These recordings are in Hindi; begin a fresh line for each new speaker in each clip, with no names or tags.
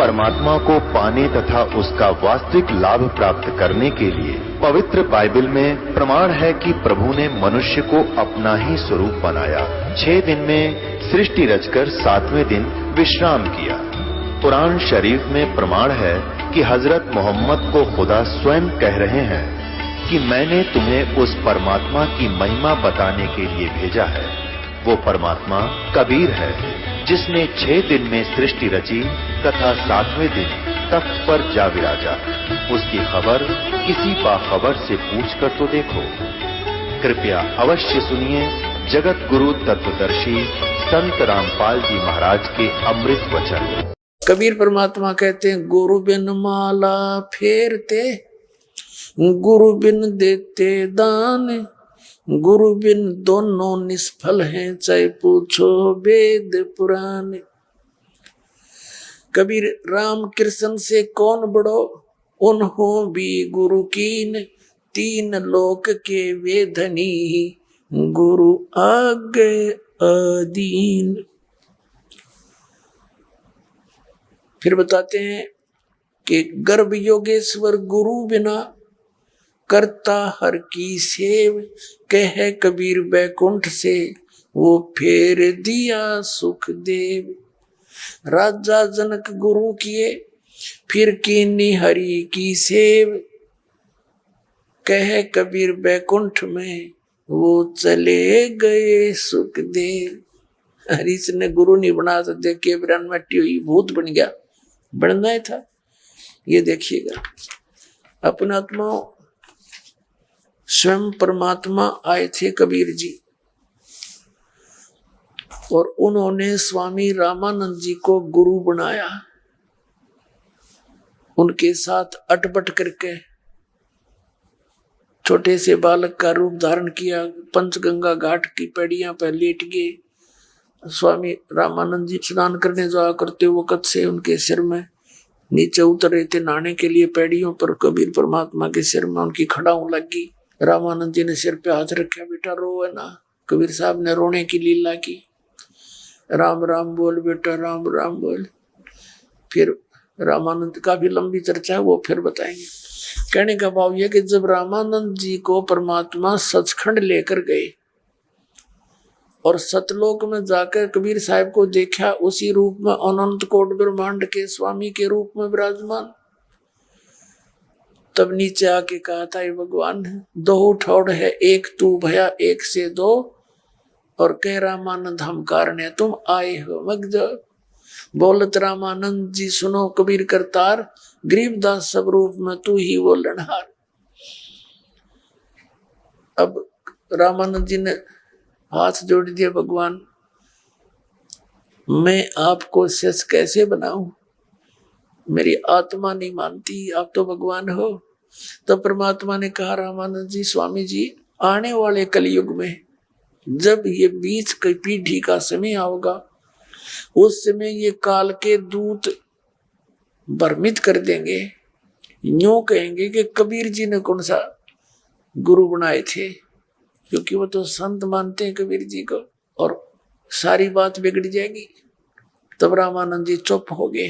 परमात्मा को पाने तथा उसका वास्तविक लाभ प्राप्त करने के लिए पवित्र बाइबल में प्रमाण है कि प्रभु ने मनुष्य को अपना ही स्वरूप बनाया। 6 दिन में सृष्टि रचकर 7वें दिन विश्राम किया। कुरान शरीफ में प्रमाण है कि हजरत मोहम्मद को खुदा स्वयं कह रहे हैं कि मैंने तुम्हें उस परमात्मा की महिमा बताने के लिए भेजा है। वो परमात्मा कबीर है जिसने 6 दिन में सृष्टि रची तथा 7वें दिन तख्त पर जा विराजा। उसकी खबर किसी बाखबर से पूछ कर तो देखो। कृपया अवश्य सुनिए जगत गुरु तत्वदर्शी संत रामपाल जी महाराज के अमृत वचन।
कबीर परमात्मा कहते हैं, गुरु बिन माला फेरते, गुरु बिन देते दान, गुरु बिन दोनों निष्फल हैं, चाहे पूछो वेद पुराण। कबीर राम कृष्ण से कौन बड़ो, उन्हों भी गुरु कीन, 3 लोक के वेधनी, गुरु आगे अदीन। फिर बताते हैं कि गर्भ योगेश्वर गुरु बिना, करता हर की सेव, कह कबीर बैकुंठ से, वो फेर दिया सुख देव। राजा जनक गुरु किए, फिर कीनी हरि की सेव, कह कबीर बैकुंठ में, वो चले गए सुख देव। हरीश ने गुरु नहीं बना तो देखिए ब्रह्म मट्टी हुई, भूत बन गया, बनना ही था। ये देखिएगा अपना आत्मा स्वयं परमात्मा आए थे कबीर जी, और उन्होंने स्वामी रामानंद जी को गुरु बनाया। उनके साथ अटपट करके छोटे से बालक का रूप धारण किया, पंचगंगा घाट की पैड़ियां पर लेट गए। स्वामी रामानंद जी स्नान करने जाया करते वक्त से उनके सिर में नीचे उतर रहे थे नहाने के लिए पैड़ियों पर, कबीर परमात्मा के सिर में उनकी खड़ाऊ लगी। रामानंद जी ने सिर पे हाथ रखा, बेटा रो है ना। कबीर साहब ने रोने की लीला की, राम राम बोल बेटा, राम राम बोल। फिर रामानंद का भी लंबी चर्चा है, वो फिर बताएंगे। कहने का भाव यह कि जब रामानंद जी को परमात्मा सचखंड लेकर गए और सतलोक में जाकर कबीर साहब को देखा, उसी रूप में अनंत कोट ब्रह्मांड के स्वामी के रूप में विराजमान, तब नीचे आके कहा था, ये भगवान दो ठौड़ है, एक तू भया एक से 2, और कह रामानंद हम कारण है, तुम आए हो मगज। बोलत रामानंद जी सुनो कबीर करतार, गरीबदास सब रूप में तू ही वो लड़हार। अब रामानंद जी ने हाथ जोड़ दिया, भगवान मैं आपको शेष कैसे बनाऊं, मेरी आत्मा नहीं मानती, आप तो भगवान हो। तब परमात्मा ने कहा, रामानंद जी स्वामी जी, आने वाले कलयुग में जब ये बीच की पीढ़ी का समय आओगा, उस समय ये काल के दूत भ्रमित कर देंगे, यूं कहेंगे कि कबीर जी ने कौन सा गुरु बनाए थे, क्योंकि वो तो संत मानते हैं कबीर जी को, और सारी बात बिगड़ जाएगी। तब रामानंद जी चुप हो गए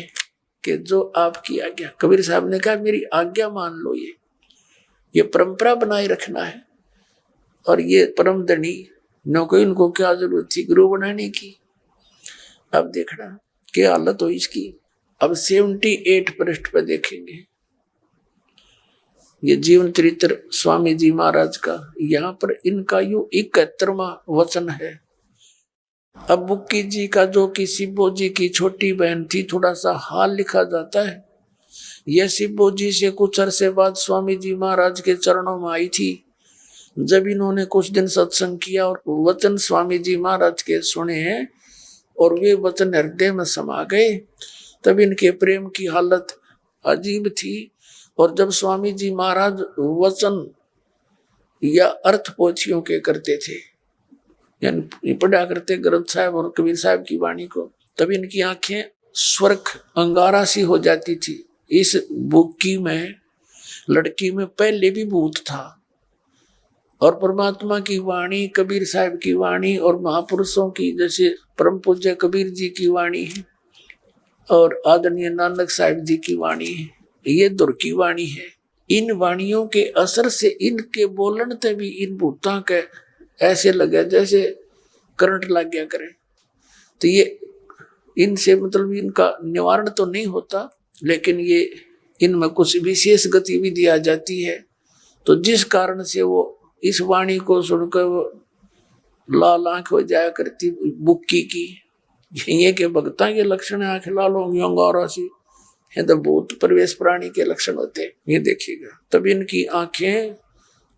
कि जो आपकी आज्ञा। कबीर साहब ने कहा, मेरी आज्ञा मान लो, ये परंपरा बनाए रखना है, और ये परम धनी न कोई, इनको क्या जरूरत थी गुरु बनाने की। अब देखना क्या हालत हो इसकी। अब 78 पृष्ठ पर देखेंगे ये जीवन चरित्र स्वामी जी महाराज का। यहाँ पर इनका यू 71वां वचन है। अब बुक्की जी का, जो कि सिब्बो जी की छोटी बहन थी, थोड़ा सा हाल लिखा जाता है। यह सिब्बो जी से कुछ अरसे बाद स्वामी जी महाराज के चरणों में आई थी। जब इन्होंने कुछ दिन सत्संग किया और वचन स्वामी जी महाराज के सुने हैं और वे वचन हृदय में समा गए, तब इनके प्रेम की हालत अजीब थी। और जब स्वामी जी महाराज वचन या अर्थ पोथियों के करते थे, यानी पढ़ा करते ग्रंथ साहब और कबीर साहब की वाणी को, तब इनकी आंखें स्वर्ग अंगारा सी हो जाती थी। इस बुक्की में, लड़की में पहले भी भूत था, और परमात्मा की वाणी, कबीर साहब की वाणी और महापुरुषों की, जैसे परम पूज्य कबीर जी की वाणी है, और आदरणीय नानक साहिब जी की वाणी, ये दुर की वाणी है। इन वाणियों के असर से इनके बोलन ते भी इन भूतों के ऐसे लगे जैसे करंट लग गया करे। तो ये इनसे मतलब इनका निवारण तो नहीं होता, लेकिन ये इनमें कुछ विशेष गतिविधि आ जाती है, तो जिस कारण से वो इस वाणी को सुनकर वो लाल आंख हो जाया करती बुक्की की। ये के भक्ता के लक्षण है, आंख लाल होंगी अंगारा सी, ये तो भूत प्रवेश प्राणी के लक्षण होते हैं। ये देखिएगा, तब इनकी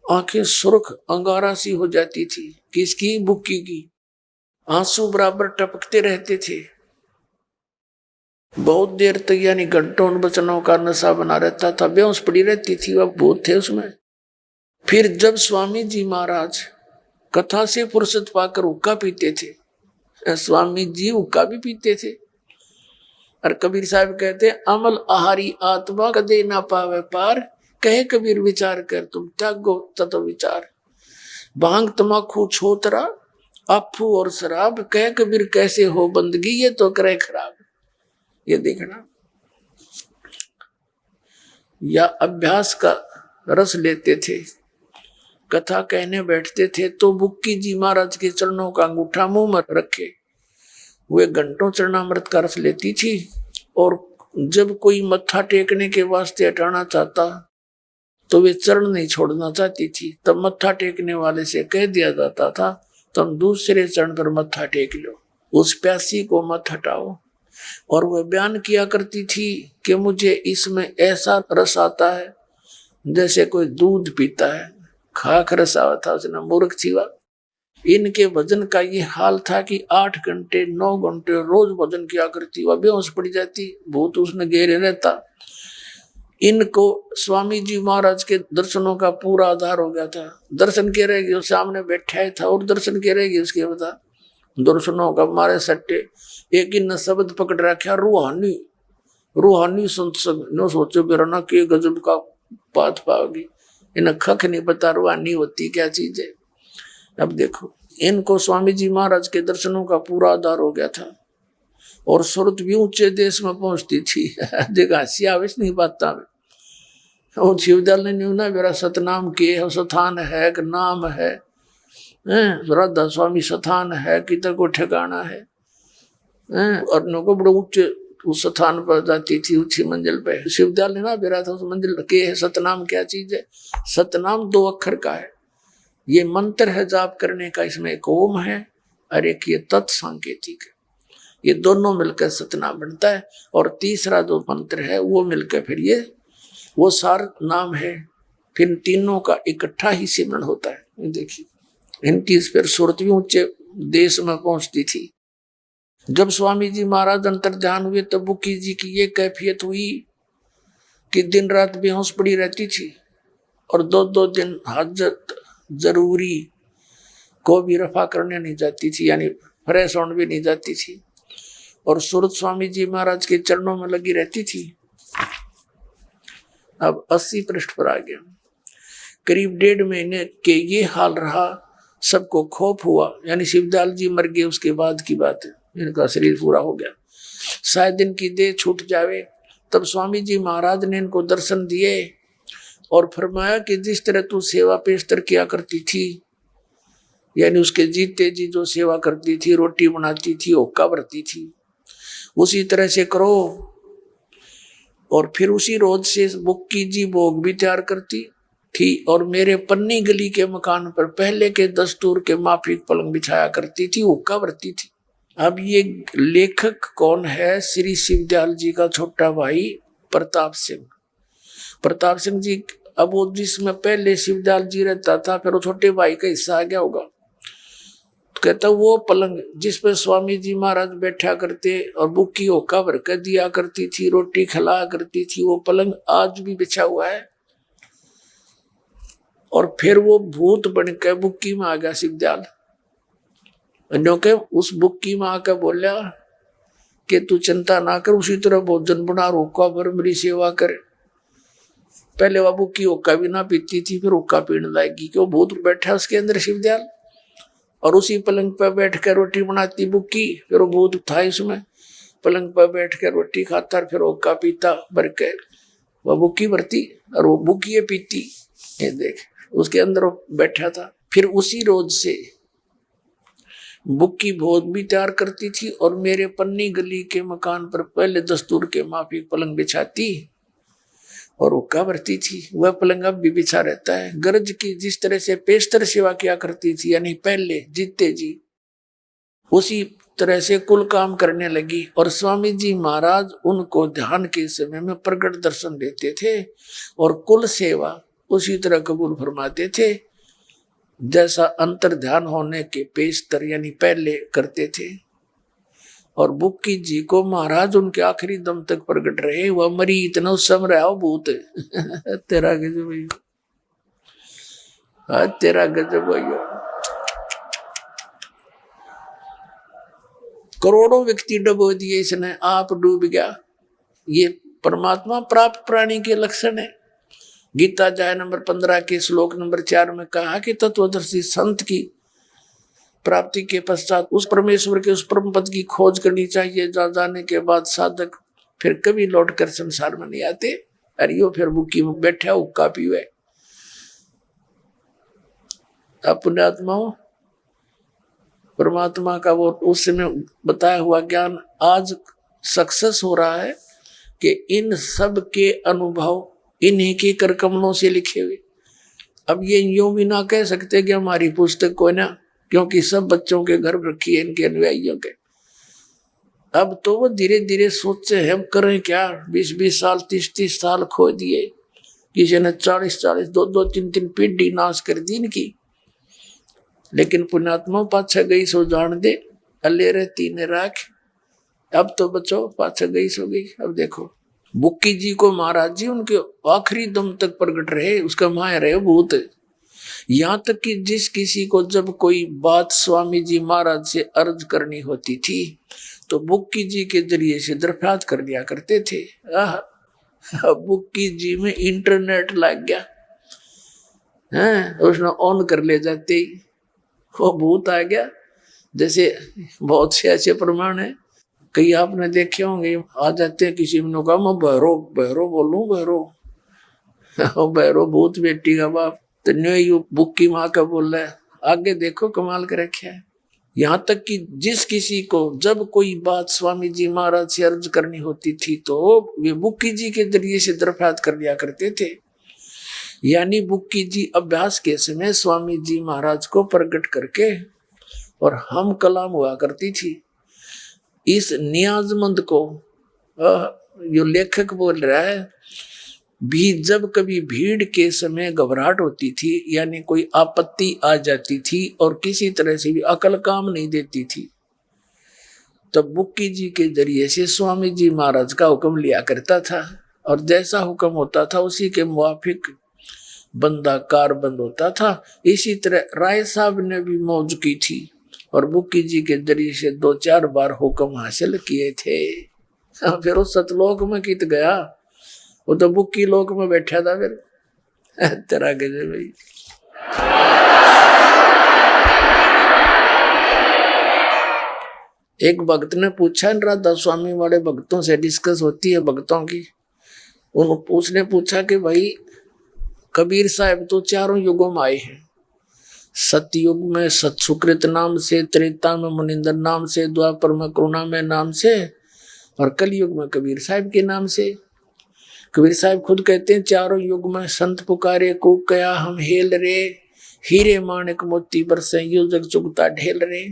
आंखें सुर्ख अंगारा सी हो जाती थी। किसकी? बुक्की की। आंसू बराबर टपकते रहते थे। बहुत देर तक यानी घंटों वचनों का नशा बना रहता था, बेहोश पड़ी रहती थी, वह भूत थे उसमें। फिर जब स्वामी जी महाराज कथा से फुर्सत पाकर हुक्का पीते थे, स्वामी जी हुक्का भी पीते थे, और कबीर साहब कहते अमल आहारी आत्मा कदे ना पावे पार, कहे कबीर विचार कर तुम त्यागो तत्व विचार। भांग तमाकू छोतरा अफू और शराब, कहे कबीर कैसे हो बंदगी ये तो करे खराब। ये देखना, या अभ्यास का रस लेते थे, कथा कहने बैठते थे तो बुक्की जी महाराज के चरणों का अंगूठा मुंह में रखे वे घंटों चरणामृत का रस लेती थी। और जब कोई मत्था टेकने के वास्ते हटाना चाहता तो वे चरण नहीं छोड़ना चाहती थी, तब मत्था टेकने वाले से कह दिया जाता था तुम दूसरे चरण पर मत्था टेक लो, उस प्यासी को मत हटाओ। और वह बयान किया करती थी कि मुझे इसमें ऐसा रस आता है जैसे कोई दूध पीता है, खाक रस आवा था उसने, मूर्ख थी वह। इनके भजन का ये हाल था कि 8 घंटे 9 घंटे रोज भजन किया करती, वह बेहोश पड़ जाती, भूत उसने घेरे रहता। इनको स्वामी जी महाराज के दर्शनों का पूरा आधार हो गया था। दर्शन के रहेगी, सामने बैठा था और दर्शन के रहेगी उसके बता दर्शनों का मारे सट्टे। एक इन शब्द पकड़ रखा रूहानी, रूहानी संसद नो सोचो बेरना के गजब का बात पाओगी, इन्हें खख नहीं पता रूहानी होती क्या चीज है। अब देखो, इनको स्वामी जी महाराज के दर्शनों का पूरा आधार हो गया था और सुरत भी ऊंचे देश में पहुंचती थी। देखा सियावेश नहीं पाता और शिवदल ने न्यू ना मेरा सतनाम के स्थान है कि नाम है, राधा स्वामी स्थान है कितर को ठिकाना है, और नो को बड़े ऊंचे उस स्थान पर जाती थी, ऊंची मंजिल पे। शिवदयाल ने ना बेरा था उस मंजिल के है। सतनाम क्या चीज है? सतनाम 2 अक्षर का है, ये मंत्र है जाप करने का, इसमें एक ओम है और एक ये तत्सांकेतिक है, ये दोनों मिलकर सतनाम बनता है। और तीसरा जो मंत्र है वो मिलकर फिर ये वो सार नाम है। फिर तीनों का इकट्ठा ही सिमरण होता है। देखिए इनकी फिर सूरत भी ऊंचे देश में पहुंचती थी। जब स्वामी जी महाराज अंतर्ध्यान हुए तब बुक्की जी की ये कैफियत हुई कि दिन रात बेहोश पड़ी रहती थी और 2-2 दिन हाजत जरूरी को भी रफा करने नहीं जाती थी, यानी फ्रेश होने भी नहीं जाती थी, और सूरत स्वामी जी महाराज के चरणों में लगी रहती थी। अब 80 पृष्ठ पर आ गया। करीब 1.5 महीने के ये हाल रहा, सबको खौफ हुआ, यानी शिवदयाल जी मर गए उसके बाद की बात है, इनका शरीर पूरा हो गया, शायद इनकी देह छूट जावे। तब स्वामी जी महाराज ने इनको दर्शन दिए और फरमाया कि जिस तरह तू सेवा पेशतर किया करती थी, यानी उसके जीते जी जो सेवा करती थी, रोटी बनाती थी, हुक्का भरती थी, उसी तरह से करो। और फिर उसी रोज से बुक्की जी भोग भी तैयार करती थी और मेरे पन्नी गली के मकान पर पहले के दस्तूर के माफिक पलंग बिछाया करती थी, हुक्का भरती थी। अब ये लेखक कौन है? श्री शिवदयाल जी का छोटा भाई प्रताप सिंह। प्रताप सिंह जी, अब वो जिसमें पहले शिवदयाल जी रहता था, फिर वो छोटे भाई का हिस्सा आ गया होगा। तो कहता वो पलंग जिस पर स्वामी जी महाराज बैठा करते और बुक्की होका भर कर दिया करती थी, रोटी खिलाया करती थी, वो पलंग आज भी बिछा हुआ है। और फिर वो भूत बन के बुक्की में आ गया शिवदयाल, क्योंकि उस बुक्की में आकर बोला कि तू चिंता ना कर, उसी तरह भोजन बना, रोका भर मेरी सेवा कर। पहले वह बुक्की हुक्का भी ना पीती थी, फिर हुक्का पीने लाएगी कि वो भूत बैठा उसके अंदर शिवदयाल, और उसी पलंग पर बैठ कर रोटी बनाती बुक्की, फिर वो भूत था इसमें। पलंग पर बैठ कर रोटी खाता फिर हुक्का पीता भर के, वह बुक्की भरती और वो बुक्की पीती। ये देख उसके अंदर वो बैठा था। फिर उसी रोज से बुक्की भोग भी तैयार करती थी और मेरे पन्नी गली के मकान पर पहले दस्तूर के माफिक पलंग बिछाती और हुक्का भरती थी। वह पलंग अब भी बिछा रहता है। गरज की जिस तरह से पेशतर सेवा किया करती थी, यानी पहले जीते जी, उसी तरह से कुल काम करने लगी। और स्वामी जी महाराज उनको ध्यान के समय में प्रकट दर्शन देते थे और कुल सेवा उसी तरह कबूल फरमाते थे जैसा अंतर ध्यान होने के पेशतर यानी पहले करते थे। और बुक्की जी को महाराज उनके आखिरी दम तक प्रकट रहे। वह मरी इतना सम रहा भूत तेरा गजब भैया, हाँ तेरा गजब भैया। करोड़ों व्यक्ति डुबो दिए इसने, आप डूब गया। ये परमात्मा प्राप्त प्राणी के लक्षण है। गीता अध्याय नंबर 15 के श्लोक नंबर 4 में कहा कि तत्वदर्शी संत की प्राप्ति के पश्चात उस परमेश्वर के उस परम पद की खोज करनी चाहिए जहाँ जाने के बाद साधक फिर कभी लौटकर संसार में नहीं आते। अरे यो फिर बुक्की में बैठा हुक्का पीवे। अपने आत्माओं परमात्मा का वो उस समय बताया हुआ ज्ञान आज सक्सेस हो रहा है कि इन सब के अनुभव इन्हीं के कर कमलों से लिखे हुए। अब ये यूं भी ना कह सकते कि हमारी पुस्तक को ना, क्योंकि सब बच्चों के घर रखी है इनके अनुयायियों के। अब तो वो धीरे धीरे सोचते हैं हम करें क्या। 20-20 साल 30-30 साल खो दिए, किसी ने 40-40 2-2 3-3 पीढ़ी नाश कर दी इनकी। लेकिन पुण्यात्मा पाछा गई सो जान दे, अल्ले रहती ने राख। अब तो बचो पाछा गई सो गई। अब देखो बुक्की जी को महाराज जी उनके आखिरी दम तक प्रकट रहे, उसका माया रहे भूत। यहाँ तक कि जिस किसी को जब कोई बात स्वामी जी महाराज से अर्ज करनी होती थी तो बुक्की जी के जरिए से दरख्वास्त कर दिया करते थे। बुक्की जी में इंटरनेट लग गया है, उसने ऑन कर ले जाते ही वो भूत आ गया। जैसे बहुत से ऐसे प्रमाण है, कई आपने देखे होंगे, आ जाते हैं किसी ने कहा मैं बहरो बहरो बोलूं बहरो बहरो भूत बेटी का बाप तो न्यू बुक्की माँ का बोल रहा है। आगे देखो कमाल कर रखा है। यहाँ तक कि जिस किसी को जब कोई बात स्वामी जी महाराज से अर्ज करनी होती थी तो वे बुक्की जी के जरिए से दरख्वास्त कर दिया करते थे। यानी बुक्की जी अभ्यास के समय स्वामी जी महाराज को प्रकट करके और हम कलाम हुआ करती थी। इस नियाजमंद को जो लेखक बोल रहा है भी जब कभी भीड़ के समय घबराहट होती थी यानी कोई आपत्ति आ जाती थी और किसी तरह से भी अकल काम नहीं देती थी तब बुक्की जी के जरिए से स्वामी जी महाराज का हुक्म लिया करता था और जैसा हुक्म होता था उसी के मुवाफिक बंदा कारबंद होता था। इसी तरह राय साहब ने भी मौज की थी और बुक्की जी के जरिए से 2-4 बार हुक्म हासिल किए थे। फिर उस सतलोक में कित गया, वो तो बुक्की लोक में बैठा था। फिर तेरा गजब भाई। एक भक्त ने पूछा, राधा स्वामी वाले भक्तों से डिस्कस होती है भक्तों की, उसने पूछा कि भाई कबीर साहब तो 4 युगों में आए हैं, सतयुग में सतसुकृत नाम से, त्रेता में मुनिंदर नाम से, द्वापर में करुणा में नाम से और कलयुग में कबीर साहब के नाम से। कबीर साहब खुद कहते हैं 4 युग में संत पुकारे को कया हम हेल रे, हीरे माणिक मोती बरसे यूं जग चुगता ढेल रे।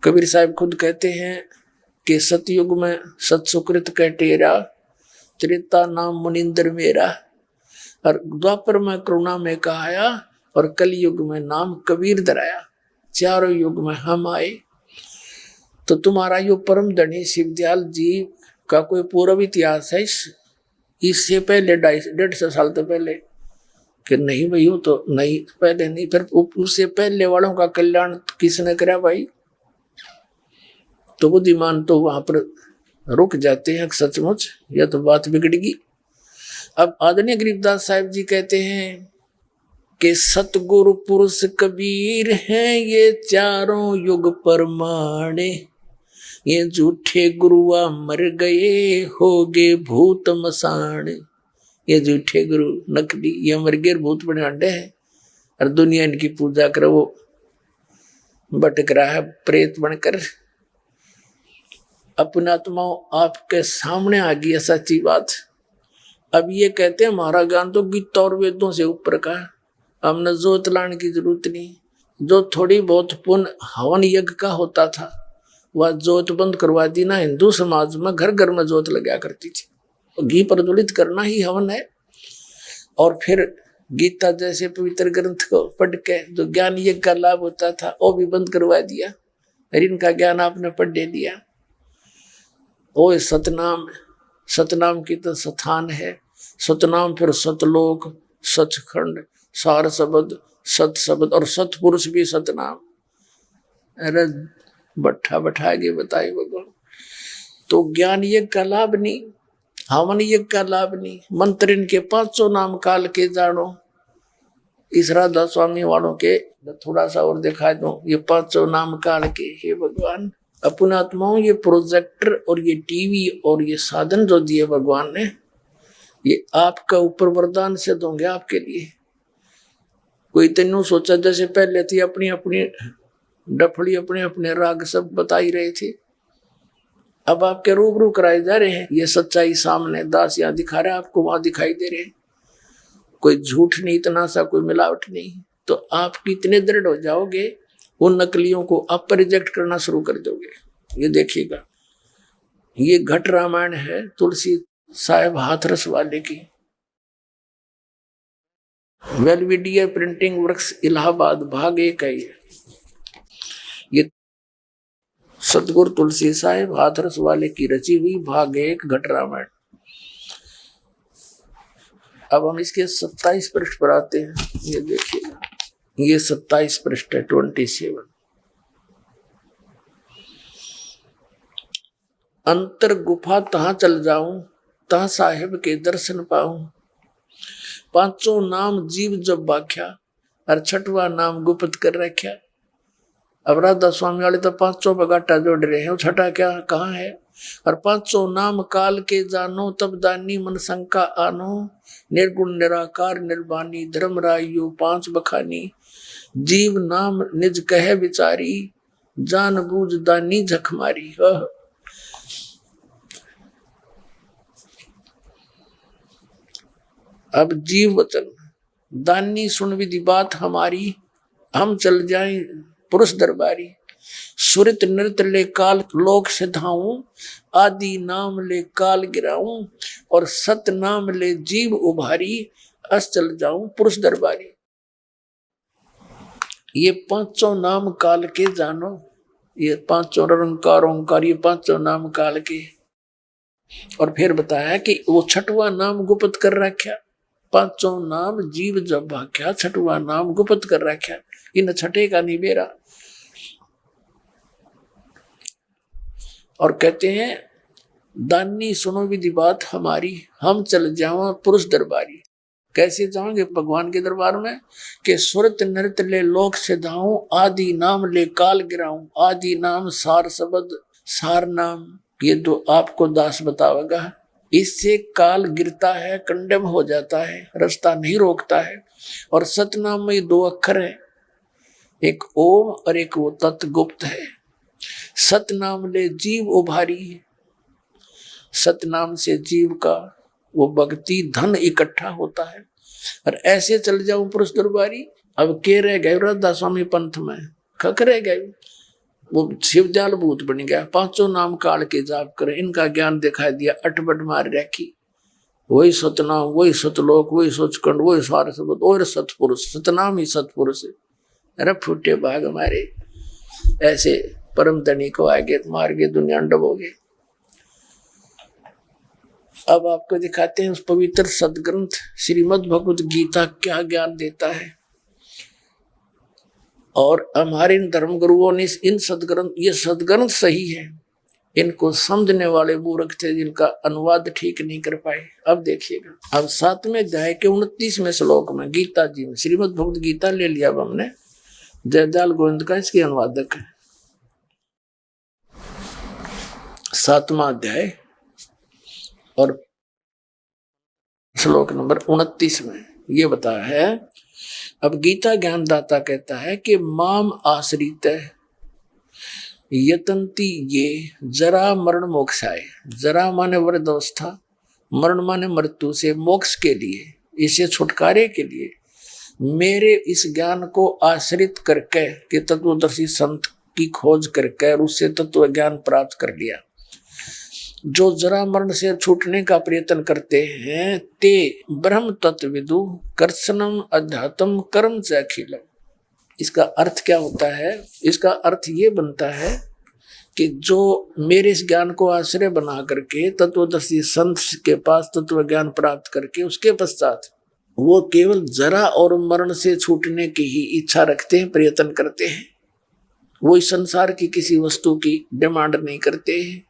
कबीर साहब खुद कहते हैं कि सतयुग में सतसुकृत कह टेरा, त्रेता नाम मुनिंदर मेरा और द्वापर में करुणा में कहाया और कलयुग में नाम कबीर धराया। 4 युग में हम आए। तो तुम्हारा यो परम धनी शिवदयाल जी का कोई पूर्व इतिहास है इससे पहले 150 साल तो पहले? कि नहीं भाई वो तो नहीं, पहले नहीं। फिर उससे पहले वालों का कल्याण किसने करा भाई? तो बुद्धिमान तो वहां पर रुक जाते हैं सचमुच, यह तो बात बिगड़गी। अब आदरणीय गरीबदास साहिब जी कहते हैं कि सतगुरु पुरुष कबीर हैं ये 4 युग परमाणे, ये झूठे गुरुआ मर गए, हो गए भूत मसान। ये झूठे गुरु नकली, ये मर गए भूत बने अंडे हैं, और दुनिया इनकी पूजा करे, वो भटक रहा है प्रेत बनकर। अपनी आत्मा आपके सामने आ गई है सच्ची बात। अब ये कहते हैं हमारा ज्ञान तो गीता और वेदों से ऊपर का है, हमने जोत लाने की जरूरत नहीं। जो थोड़ी बहुत पुण्य हवन यज्ञ का होता था, वह जोत बंद करवा दी ना। हिंदू समाज में घर घर में जोत लगा करती थी, घी प्रज्वलित करना ही हवन है। और फिर गीता जैसे पवित्र ग्रंथ को पढ़ के जो ज्ञान यज्ञ का लाभ होता था, वो भी बंद करवा दिया। और इनका ज्ञान आपने पढ़ लिया। वो सतनाम, सतनाम की तो स्थान है। सतनाम फिर सतलोक, सचखंड, सार शब्द, सत शब्द और सतपुरुष भी सतनाम। अरे बैठा के बताए भगवान। तो ज्ञान यज्ञ का लाभ नहीं, हवन यज्ञ का लाभ नहीं। मंत्र इनके 500 नाम काल के जानो। इस राधा स्वामी वालों के थोड़ा सा और दिखा दो, ये 500 नाम काल के। हे भगवान, अपने आत्माओं ये प्रोजेक्टर और ये टीवी और ये साधन जो दिए भगवान ने, ये आपका ऊपर वरदान से दोगे आपके लिए। कोई तेनू सोचा जैसे पहले थी अपनी अपनी डफड़ी, अपने अपने राग सब बता ही रहे थे, अब आपके रूबरू कराए जा रहे हैं। ये सच्चाई सामने, दास यहाँ दिखा रहा है, आपको वहां दिखाई दे रहे हैं। कोई झूठ नहीं, इतना सा कोई मिलावट नहीं। तो आप कितने दृढ़ हो जाओगे, उन नकलियों को आप रिजेक्ट करना शुरू कर दोगे। ये देखिएगा, ये घट रामायण है तुलसी साहेब हाथरस वाले की। वेलविडियर प्रिंटिंग वर्क्स इलाहाबाद, भाग 1 है ये सतगुरु तुलसी साहेब हाथरस वाले की रची हुई भाग 1 घट रामायण। अब हम इसके 27 पृष्ठ पर आते हैं। ये देखिएगा, ये 27 पृष्ठ है, 27। अंतर गुफा तहां चल जाऊं, तहां साहेब के दर्शन पाऊं। 500 नाम जीव जब बाख्या, और 6वां नाम गुप्त कर रख्या। अब राधा स्वामी वाले तो 500 बगाटा जोड़ रहे हैं, वो 6 क्या कहाँ है। और 500 नाम काल के जानो, तब दानी मन शंका आनो। निर्गुण निराकार निर्वाणी, धर्म रायु 5 बखानी। जीव नाम निज कहे विचारी, जान बूझ दानी झखमारी। अब जीव वचन, दानी सुन विधि बात हमारी, हम चल जाएं पुरुष दरबारी। सुरित नृत्य ले काल लोक सिधाऊं, आदि नाम ले काल गिराऊं। और सत नाम ले जीव उभारी, अस चल जाऊं पुरुष दरबारी। ये 500 नाम काल के जानो, ये 500 निरंकार ओंकार, ये 500 नाम काल के। और फिर बताया कि वो 6वां नाम गुप्त कर रखा। 500 नाम जीव जब भाख्या, 6वां नाम गुप्त कर रखा। इन 6 का नहीं बेरा। और कहते हैं दानी सुनो विधि बात हमारी, हम चल जाओ पुरुष दरबारी। कैसे जाओगे भगवान के दरबार में, कि सुरत नृत्य ले लोक सिधाऊं, आदि नाम ले काल गिराऊं। आदि नाम सार शब्द, सार नाम ये तो आपको दास बतावेगा। इससे काल गिरता है, कंडम हो जाता है, रास्ता नहीं रोकता है। और सतनाम में 2 अक्षर है, एक ओम और एक वो तत् गुप्त है। सतनाम ले जीव उभारी, सतनाम से जीव का वो भक्ति धन इकट्ठा होता है। और ऐसे चल जाऊं पुरुष दरबारी। अब के रह गए राधा स्वामी पंथ में, खक रह गए, वो शिवजाल भूत बन गया। 500 नाम काल के जाप करे, इनका ज्ञान दिखाई दिया, अटपट मार रखी। वही सतनाम, वही सतलोक, वही सचखंड, वही सार शब्द और सतपुरुष। सतनाम ही सतपुरुष है। अरे फूटे भाग हमारे, ऐसे परम धनी को आगे मार के दुनिया डबोगे। अब आपको दिखाते हैं उस पवित्र सदग्रंथ श्रीमद् भगवत गीता क्या ज्ञान देता है। और हमारे इन धर्म गुरुओं ने इन सदग्रंथ, ये सदग्रंथ सही है, इनको समझने वाले मूर्ख थे जिनका अनुवाद ठीक नहीं कर पाए। अब देखिएगा, अब 7वें अध्याय के 29वें श्लोक में गीता जी में श्रीमद् भगवत गीता ले लिया अब हमने, जयदयाल गोविंद का इसके अनुवादक है। 7वां अध्याय और श्लोक नंबर 29 में ये बताया है। अब गीता ज्ञानदाता कहता है कि माम आश्रित यतंती ये जरा मरण मोक्षाय। जरा माने वृद्धावस्था, मरण माने मृत्यु से मोक्ष के लिए, इसे छुटकारे के लिए मेरे इस ज्ञान को आश्रित करके कि तत्वदर्शी संत की खोज करके और उससे तत्व ज्ञान प्राप्त कर लिया, जो जरा मरण से छूटने का प्रयत्न करते हैं, ते ब्रह्म तत्वविदु कर्षणम अध्यात्म कर्म च अखिलम। इसका अर्थ क्या होता है? इसका अर्थ ये बनता है कि जो मेरे इस ज्ञान को आश्रय बना करके तत्वदर्शी संत के पास तत्व ज्ञान प्राप्त करके उसके पश्चात वो केवल जरा और मरण से छूटने की ही इच्छा रखते हैं, प्रयत्न करते हैं, वो इस संसार की किसी वस्तु की डिमांड नहीं करते हैं,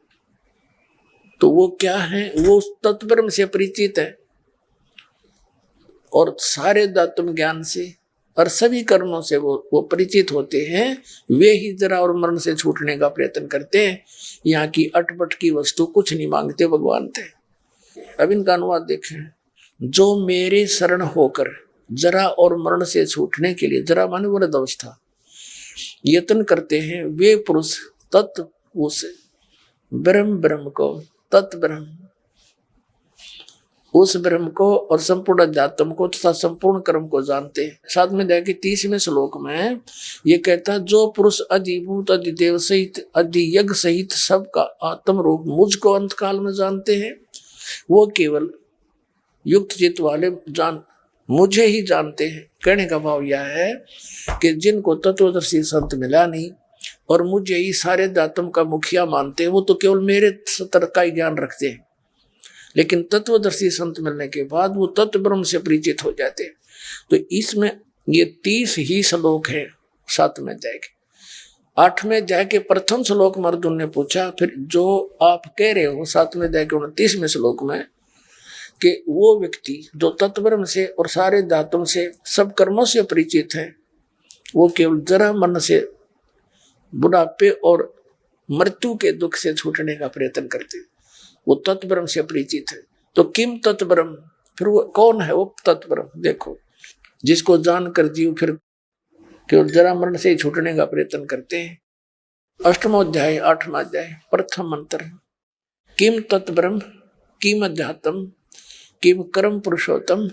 तो वो क्या है? वो तत्ब्रह्म से परिचित है और सारे दात्म ज्ञान से और सभी कर्मों से वो परिचित होते हैं। वे ही जरा और मरण से छूटने का प्रयत्न करते हैं। यहाँ की अटपट की वस्तु कुछ नहीं मांगते, भगवान थे। अब इनका अनुवाद देखें। जो मेरे शरण होकर जरा और मरण से छूटने के लिए, जरा माने वृद्ध अवस्था, यत्न करते हैं, वे पुरुष तत्व उस ब्रह्म को, तत् ब्रह्म उस ब्रह्म को और संपूर्ण अध्यात्म को तथा संपूर्ण कर्म को जानते हैं। साथ में देखिए 30वें श्लोक में ये कहता है, जो पुरुष अधिभूत अधिदेव सहित अधियज्ञ सहित सबका आत्म रूप मुझको अंतकाल में जानते हैं, वो केवल युक्त चित्त वाले मुझे ही जानते हैं। कहने का भाव यह है कि जिनको तत्वदर्शी संत मिला नहीं और मुझे ही सारे दातम का मुखिया मानते हैं, वो तो केवल मेरे सतर का ही ज्ञान रखते हैं, लेकिन तत्वदर्शी संत मिलने के बाद वो तत्व ब्रह्म से परिचित हो जाते हैं। तो इसमें ये 30 ही श्लोक है 7वें अध्याय के। 8वें अध्याय के प्रथम श्लोक में अर्जुन ने पूछा, फिर जो आप कह रहे हो 7वें अध्याय के 29वें श्लोक में कि वो व्यक्ति जो तत्व ब्रह्म से और सारे धातुओं से सब कर्मों से परिचित है, वो केवल जरा मन से बुढ़ापे और मृत्यु के दुख से छूटने का प्रयत्न करते, वो तत्व ब्रह्म से परिचित है। तो किम तत्व ब्रह्म, फिर वो कौन है वो तत्व ब्रह्म? देखो, जिसको जानकर जीव फिर केवल जरा मरण से ही छूटने का प्रयत्न करते हैं। 8वां अध्याय 8वां अध्याय प्रथम मंत्र, किम तत्व ब्रह्म किम अध्यात्म किम कर्म पुरुषोत्तम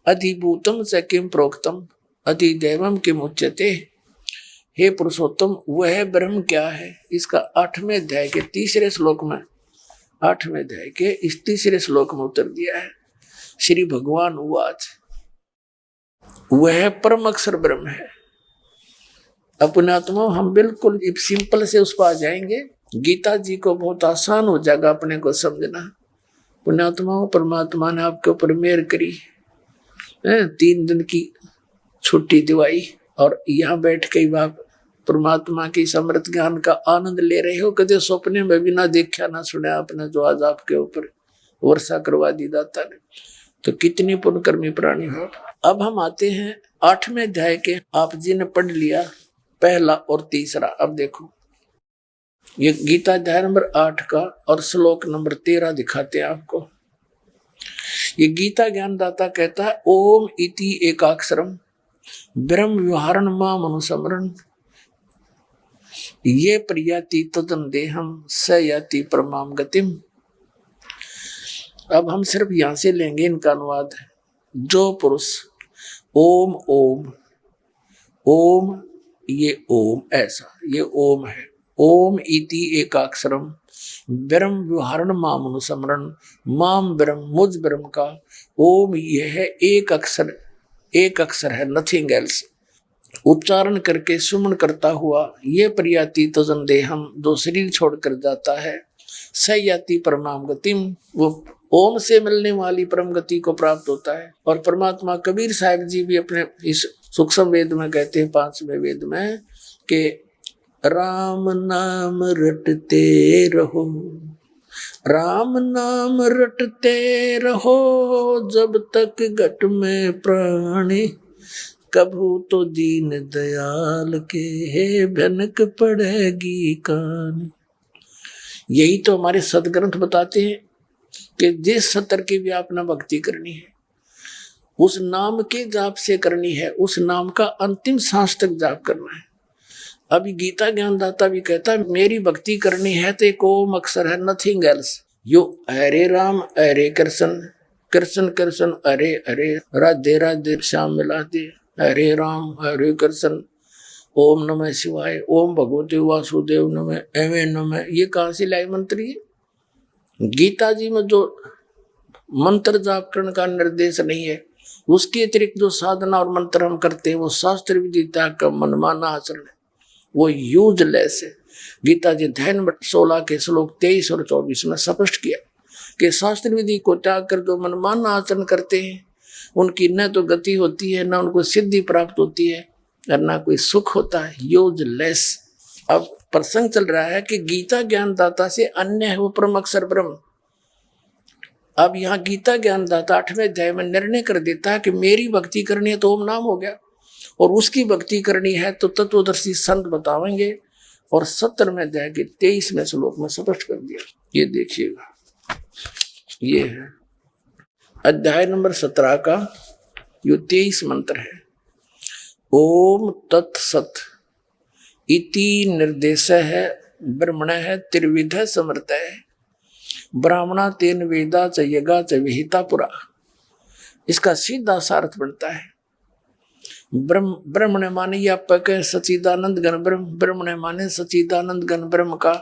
अधिभूतम च किम प्रोक्तम अधिदैवम किम उच्यते। हे पुरुषोत्तम, वह ब्रह्म क्या है? इसका 8वें अध्याय के 3रे श्लोक में, 8वें अध्याय के इस 3रे श्लोक में उत्तर दिया है। श्री भगवान उवाच, वह परम अक्षर ब्रह्म है। अपने आत्मा हम बिल्कुल सिंपल से उस पर आ जाएंगे। गीता जी को बहुत आसान हो जाएगा अपने को समझना। पुण्यात्माओं, परमात्मा ने आपके ऊपर मेहर करी, 3 दिन की छुट्टी दिवाई और यहाँ बैठ के आप परमात्मा की समृत ज्ञान का आनंद ले रहे हो। कदे सपने में भी ना देखा ना सुना आपने, जो आज आपके ऊपर वर्षा करवा दी दाता ने, तो कितनी पुण्यकर्मी प्राणी हो। अब हम आते हैं 8वें अध्याय के। आप जी ने पढ़ लिया पहला और तीसरा। अब देखो, ये गीता अध्याय नंबर 8 का और श्लोक नंबर 13 दिखाते हैं आपको। ये गीता ज्ञानदाता कहता है, ओम इति एकाक्षरम ब्रह्म व्यवहारण माम अनुसमरण ये प्रियाति तदन देहम स याति परमाम गतिम। अब हम सिर्फ यहां से लेंगे इनका अनुवाद। जो पुरुष ओम ओम ओम, ये ओम ऐसा, ये ओम है। ओम इति एकाक्षरम ब्रह्म व्यवहारण माम अनुसमरण, माम ब्रह्म मुझ ब्रह्म का। ओम यह है एक अक्षर है, नथिंग एल्स। उच्चारण करके सुमन करता हुआ ये प्रियाति तजन देहम, जो शरीर छोड़कर जाता है, सयाति परमाम गतिम, वो ओम से मिलने वाली परम गति को प्राप्त होता है। और परमात्मा कबीर साहिब जी भी अपने इस सूक्ष्म वेद में कहते हैं, 5वें वेद में, कि राम नाम रटते रहो, राम नाम रटते रहो, जब तक घट में प्राणी, कभू तो दीन दयाल के भनक पड़ेगी कान। यही तो हमारे सदग्रंथ बताते हैं कि जिस सतर की भी आपने भक्ति करनी है, उस नाम के जाप से करनी है, उस नाम का अंतिम सांस तक जाप करना है। अभी गीता ज्ञानदाता भी कहता है मेरी भक्ति करनी है तो एक ओम अक्षर है, नथिंग एल्स। यो हरे राम हरे कृष्ण कृष्ण कृष्ण हरे हरे, राधे राधे श्याम मिलाते, हरे राम हरे कृष्ण, ओम नमः शिवाय, ओम भगवते वासुदेव नमः, एवं नमः। ये कहाँ से लाई मंत्र? ये गीता जी में जो मंत्र जाप करने का निर्देश नहीं है, उसके अतिरिक्त जो साधना और मंत्र हम करते हैं वो शास्त्र विधि त्याग का मनमाना आचरण है, वो यूजलेस है। गीता जी अध्याय नंबर 16 के श्लोक 23 और 24 में स्पष्ट किया कि शास्त्र विधि को त्याग कर जो मनमाना आचरण करते हैं उनकी न तो गति होती है, न उनको सिद्धि प्राप्त होती है, और न कोई सुख होता है, यूजलेस। अब प्रसंग चल रहा है कि गीता ज्ञानदाता से अन्य है वो परम अक्षर ब्रह्म। अब यहाँ गीता ज्ञानदाता 8वें अध्याय में निर्णय कर देता है कि मेरी भक्ति करनी है तो ओम नाम हो गया, और उसकी भक्ति करनी है तो तत्वदर्शी संत बतावेंगे, और 17वें अध्याय के 23वें श्लोक में स्पष्ट कर दिया। ये देखिएगा, ये है अध्याय नंबर 17 का जो 23 मंत्र है। ओम तत्सत इति निर्देश है ब्रह्मण है त्रिविध समर्थ है, ब्राह्मणा तेन वेदा च यज्ञा च विहिता पुरा। इसका सीधा सार्थ बनता है ब्रह्मण माने या पक सचिदानंद गण ब्रह्म, ब्रह्मण माने सचिदानंद गण ब्रह्म का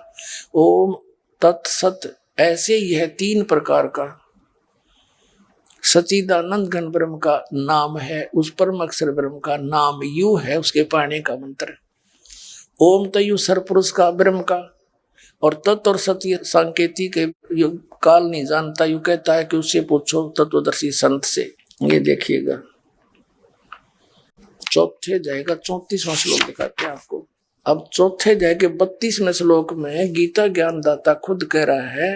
ओम तत्सत, ऐसे यह 3 प्रकार का सचिदानंद घन ब्रह्म का नाम है, उस परम अक्षर ब्रह्म का नाम यू है, उसके पाने का मंत्र। ओम तयु सरपुरुष का ब्रह्म का, और तत्व और सत्य सांकेती के काल नहीं जानता, यू कहता है कि उससे पूछो तत्वदर्शी संत से। ये देखिएगा चौथे जाएगा 34वां श्लोक दिखाते हैं आपको। अब चौथे जाएगा 32वें श्लोक में गीता ज्ञानदाता खुद कह रहा है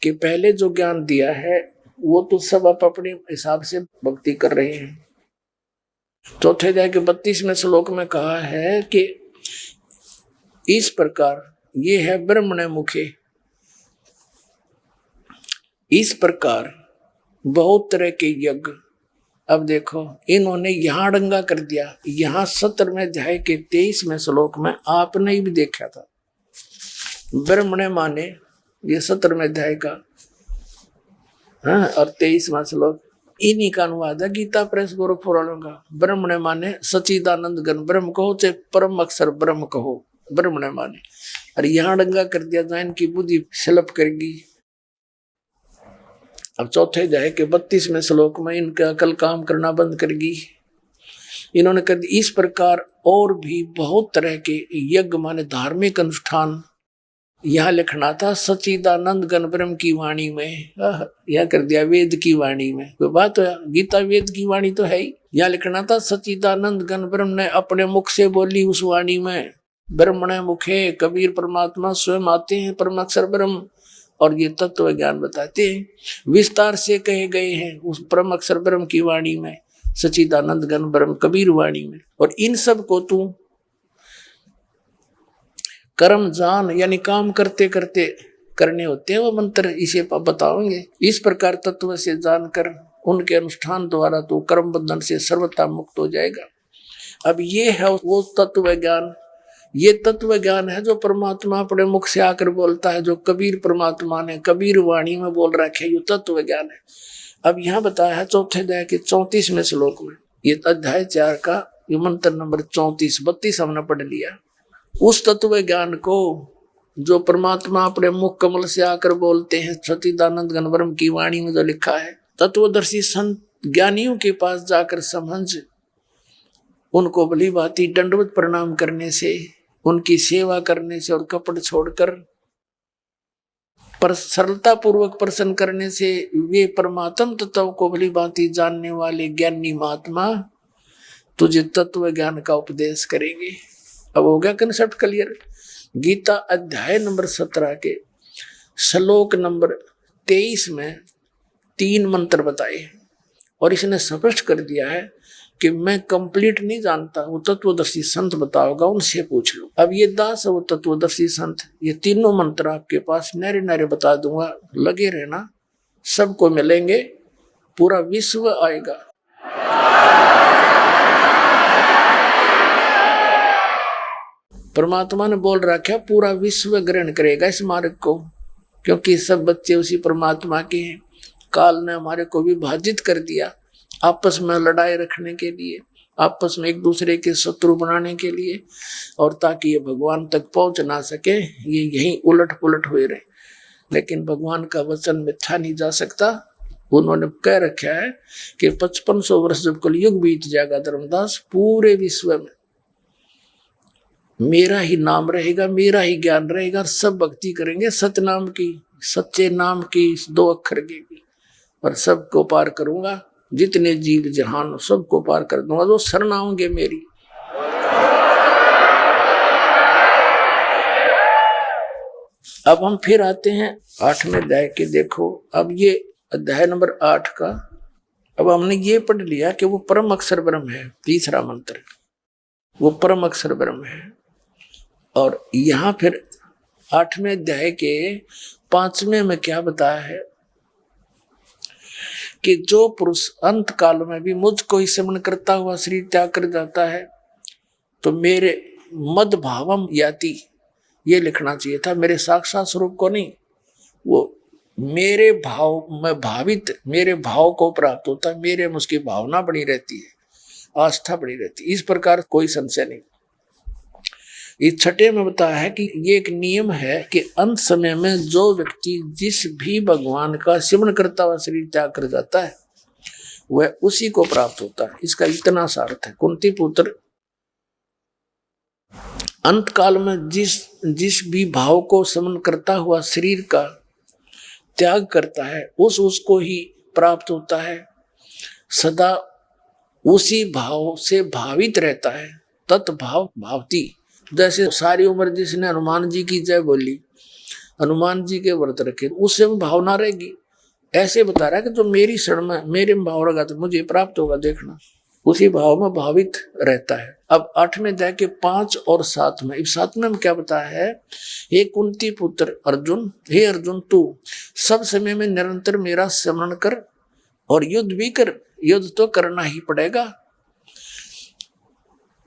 कि पहले जो ज्ञान दिया है वो तो सब आप अपने हिसाब से भक्ति कर रहे हैं। चौथे अध्याय के 32वें श्लोक में कहा है कि इस प्रकार ये है ब्रह्मण मुखे, इस प्रकार बहुत तरह के यज्ञ। अब देखो इन्होंने यहां डंगा कर दिया, यहां 17वें अध्याय के 23वें श्लोक में आपने भी देखा था ब्रह्मण माने, ये 17वें अध्याय का और 23वां श्लोक इन्हीं का अनुवाद है गीता प्रेस गोरखपुर वालों का। ब्रह्मण माने सचिदानंद गण ब्रह्म कहो चाहे परम अक्षर ब्रह्म कहो, ब्रह्मण माने। और यहां डंगा कर दिया जहाँ इनकी बुद्धि स्लप करेगी। अब चौथे अध्याय के 32वें श्लोक में इनका अकल काम करना बंद करेगी। इन्होंने कर दी इस प्रकार और भी बहुत तरह के यज्ञ माने धार्मिक अनुष्ठान। यहाँ लिखना था सचिदानंद गण ब्रह्म की वाणी में, यह कर दिया वेद की वाणी में। कोई बात है, गीता वेद की वाणी तो है ही। यहाँ लिखना था सचिदानंद गण ब्रह्म ने अपने मुख से बोली उस वाणी में। ब्रह्मण मुखे कबीर परमात्मा स्वयं आते हैं परम अक्षर ब्रह्म, और ये तत्व ज्ञान बताते हैं, विस्तार से कहे गए हैं उस परम अक्षर ब्रह्म की वाणी में, सचिदानंद गण ब्रह्म कबीर वाणी में। और इन सब को तू कर्म जान, यानी काम करते करते करने होते हैं वो मंत्र, इसे बताओगे। इस प्रकार तत्व से जानकर उनके अनुष्ठान द्वारा तो कर्म बंधन से सर्वथा मुक्त हो जाएगा। अब ये है वो तत्व ज्ञान, ये तत्व ज्ञान है जो परमात्मा अपने मुख से आकर बोलता है, जो कबीर परमात्मा ने कबीर वाणी में बोल रखे, ये तत्व ज्ञान है। अब यहाँ बताया है चौथे अध्याय के 34वें श्लोक में, ये अध्याय 4 का ये मंत्र नंबर 34-32 हमने पढ़ लिया। उस तत्व ज्ञान को जो परमात्मा अपने मुख कमल से आकर बोलते हैं, सचिदानंद गण ब्रह्म की वाणी में जो लिखा है, तत्वदर्शी संत ज्ञानियों के पास जाकर समझ उनको भली भांति दंडवत प्रणाम करने से, उनकी सेवा करने से और कपट छोड़कर पर सरलता पूर्वक प्रसन्न करने से वे परमात्म तत्व को भली भांति जानने वाले ज्ञानी महात्मा तुझे तत्व ज्ञान का उपदेश करेंगे। अब हो गया कंसेप्ट क्लियर। गीता अध्याय नंबर 17 के श्लोक नंबर 23 में 3 मंत्र बताए और इसने स्पष्ट कर दिया है कि मैं कंप्लीट नहीं जानता, वो तत्वदर्शी संत बताओगा, उनसे पूछ लो। अब ये दास है वो तत्वदर्शी संत, ये तीनों मंत्र आपके पास नारे नारे बता दूंगा, लगे रहना, सबको मिलेंगे, पूरा विश्व आएगा। परमात्मा ने बोल रखा पूरा विश्व ग्रहण करेगा इस मार्ग को, क्योंकि सब बच्चे उसी परमात्मा के हैं। काल ने हमारे को विभाजित कर दिया आपस में लड़ाई रखने के लिए, आपस में एक दूसरे के शत्रु बनाने के लिए, और ताकि ये भगवान तक पहुंच ना सके, ये यहीं उलट पुलट हुए रहे। लेकिन भगवान का वचन मिथ्या नहीं जा सकता। उन्होंने कह रखा है कि 5500 वर्ष जब कलयुग बीत जाएगा धर्मदास, पूरे विश्व में मेरा ही नाम रहेगा, मेरा ही ज्ञान रहेगा, और सब भक्ति करेंगे सतनाम की, सच्चे नाम की, 2 अक्षर की, और सबको पार करूंगा। जितने जीव जहान सबको पार कर दूंगा जो शरण आओगे मेरी। अब हम फिर आते हैं 8वें अध्याय के। देखो अब ये अध्याय नंबर 8 का, अब हमने ये पढ़ लिया कि वो परम अक्षर ब्रह्म है, तीसरा मंत्र, वो परम अक्षर ब्रह्म है। और यहां फिर 8वें अध्याय के 5वें में क्या बताया है कि जो पुरुष अंत काल में भी मुझको ही स्मरण करता हुआ शरीर त्याग कर जाता है, तो मेरे मद भावम याति, ये लिखना चाहिए था, मेरे साक्षात स्वरूप को नहीं, वो मेरे भाव में भावित, मेरे भाव को प्राप्त होता है, मेरे में उसकी भावना बनी रहती है, आस्था बनी रहती है। इस प्रकार कोई संशय नहीं। इस 6 में बताया है कि ये एक नियम है कि अंत समय में जो व्यक्ति जिस भी भगवान का स्मरण करता हुआ शरीर त्याग कर जाता है, वह उसी को प्राप्त होता है। इसका इतना सा अर्थ है, कुंती पुत्र अंत काल में जिस भी भाव को स्मरण करता हुआ शरीर का त्याग करता है, उसको ही प्राप्त होता है, सदा उसी भाव से भावित रहता है। तत्भाव भावती, जैसे सारी उम्र जिसने हनुमान जी की जय बोली, हनुमान जी के व्रत रखे, उससे भावना रहेगी। ऐसे बता रहा है कि जो मेरी शरण में, मेरे में भाव रहेगा तो मुझे प्राप्त होगा, देखना, उसी भाव में भावित रहता है। अब 8वें अध्याय के 5 और 7 में, इस 7वें में क्या बताया है, हे कुंती पुत्र अर्जुन, हे अर्जुन तू सब समय में निरंतर मेरा स्मरण कर और युद्ध भी कर। युद्ध तो करना ही पड़ेगा,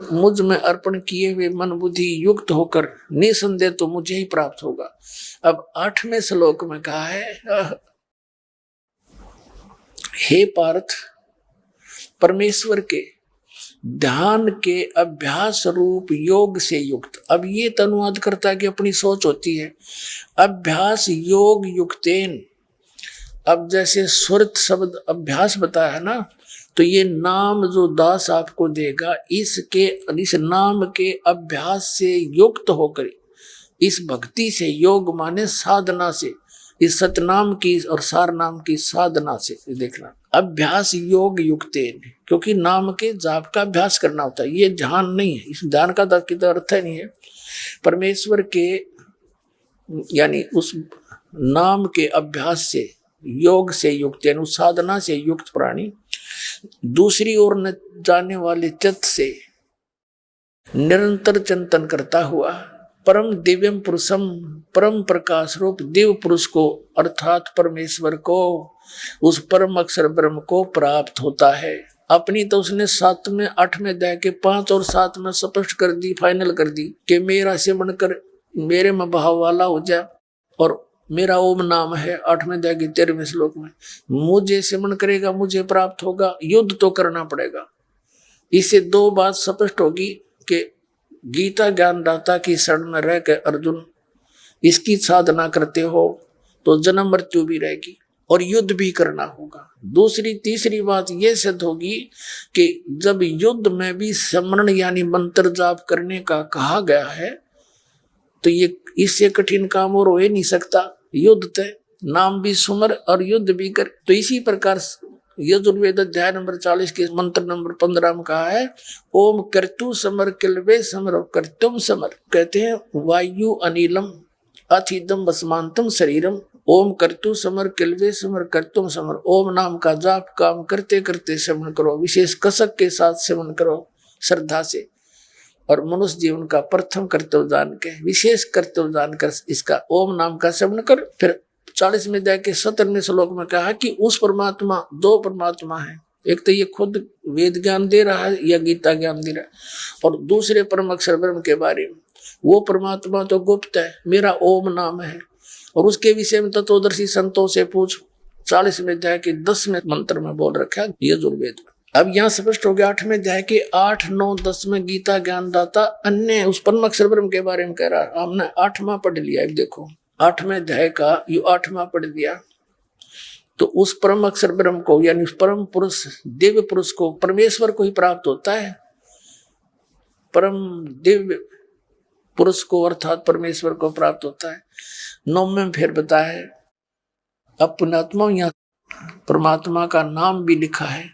मुझ में अर्पण किए हुए मन बुद्धि युक्त होकर निसंदेह तो मुझे ही प्राप्त होगा। अब 8वें श्लोक में कहा है, हे पार्थ, परमेश्वर के ध्यान के अभ्यास रूप योग से युक्त। अब ये अनुवाद करता कि अपनी सोच होती है, अभ्यास योग युक्तेन। अब जैसे सुरत शब्द अभ्यास बताया है ना, तो ये नाम जो दास आपको देगा, इस नाम के अभ्यास से युक्त होकर, इस भक्ति से, योग माने साधना से, इस सतनाम की और सार नाम की साधना से, देखना अभ्यास योग युक्तेन, क्योंकि नाम के जाप का अभ्यास करना होता है, ये ध्यान नहीं है, इस ध्यान का अर्थ नहीं है। परमेश्वर के यानी उस नाम के अभ्यास से, योग से युक्त, यानी उस साधना से युक्त प्राणी दूसरी ओर न जाने वाले चित्त से निरंतर चिंतन करता हुआ परम दिव्यम पुरुषम, परम प्रकाश रूप दिव्य पुरुष को, अर्थात परमेश्वर को, उस परम अक्षर ब्रह्म को प्राप्त होता है। अपनी तो उसने 7वें 8वें अध्याय के 5 और 7 में स्पष्ट कर दी, फाइनल कर दी कि मेरा सिमरण कर, मेरे में भाव वाला हो जा, और मेरा ओम नाम है 8वें अध्याय के 13वें श्लोक में, मुझे सिमरण करेगा मुझे प्राप्त होगा। युद्ध तो करना पड़ेगा। इससे 2 बात स्पष्ट होगी कि गीता ज्ञानदाता की शरण में रह के अर्जुन इसकी साधना करते हो तो जन्म मृत्यु भी रहेगी और युद्ध भी करना होगा। तीसरी बात यह सिद्ध होगी कि जब युद्ध में भी स्मरण यानी मंत्र जाप करने का कहा गया है, तो ये इससे कठिन काम और हो ही नहीं सकता। युद्ध तय, नाम भी सुमर और युद्ध भी कर। तो इसी प्रकार यजुर्वेद अध्याय नंबर 40 के मंत्र नंबर 15 में कहा है, ओम कर्तु समर किलवे समर कर्तुम समर। कहते हैं वायु अनिलम अथिदम वसमांतम शरीरम, ओम करतु समर किलवे समर करतुम समर। ओम नाम का जाप काम करते करते सेवन करो, विशेष कसक के साथ सेवन करो श्रद्धा से। और मनुष्य जीवन का प्रथम कर्तव्य जान के, विशेष कर्तव्य जानकर इसका ओम नाम का सेवन कर। फिर 40 में जाके 17वें श्लोक में कहा कि उस परमात्मा, 2 परमात्मा है, एक तो ये खुद वेद ज्ञान दे रहा है या गीता ज्ञान दे रहा है, और दूसरे परम अक्षर ब्रह्म के बारे में। वो परमात्मा तो गुप्त है, मेरा ओम नाम है, और उसके विषय में तत्वदर्शी संतों से पूछ। 40 में जाके 10वें मंत्र में बोल रखा है यजुर्वेद में। अब यहाँ स्पष्ट हो गया 8वें अध्याय के 8, 9, 10 में गीता ज्ञानदाता अन्य उस परम अक्षर ब्रह्म के बारे में कह रहा है। हमने 8वां पढ़ लिया, देखो 8वें अध्याय का ये 8वां पढ़ दिया। तो उस परम अक्षर ब्रह्म को यानी उस परम पुरुष, दिव्य पुरुष को, परमेश्वर को ही प्राप्त होता है। परम दिव्य पुरुष को अर्थात परमेश्वर को प्राप्त होता है। 9वें में फिर बताया है अपनात्मा, यहाँ परमात्मा का नाम भी लिखा है,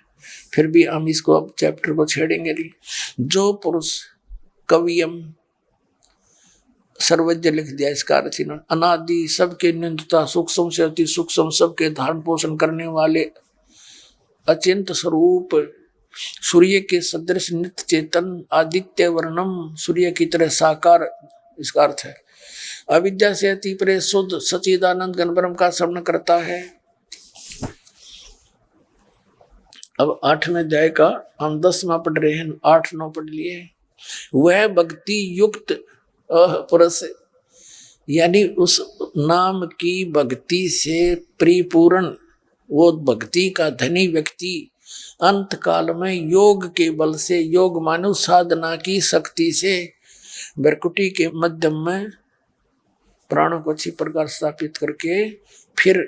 फिर भी हम इसको अब चैप्टर को छेड़ेंगे नहीं। जो पुरुष कवियम सर्वज्ञ लिख दिया, इसका अर्थ इन्होंने अनादि, सबके निंदता, सूक्ष्म से अति सूक्ष्म, सबके धारण पोषण करने वाले, अचिंत स्वरूप, सूर्य के सदृश नित्य चेतन, आदित्य वर्णम, सूर्य की तरह साकार, इसका अर्थ है अविद्या से अति परे शुद्ध सच्चिदानंद घन ब्रह्म का श्रवण करता है। अब 8वें अध्याय का हम 10वां पढ़ रहे हैं, 8, 9 पढ़ लिए। वह भक्ति युक्त पुरुष, यानी उस नाम की भक्ति से परिपूर्ण वो भक्ति का धनी व्यक्ति अंत काल में योग के बल से, योग मानो साधना की शक्ति से, भ्रकुटी के मध्यम में प्राणों को अच्छी प्रकार स्थापित करके फिर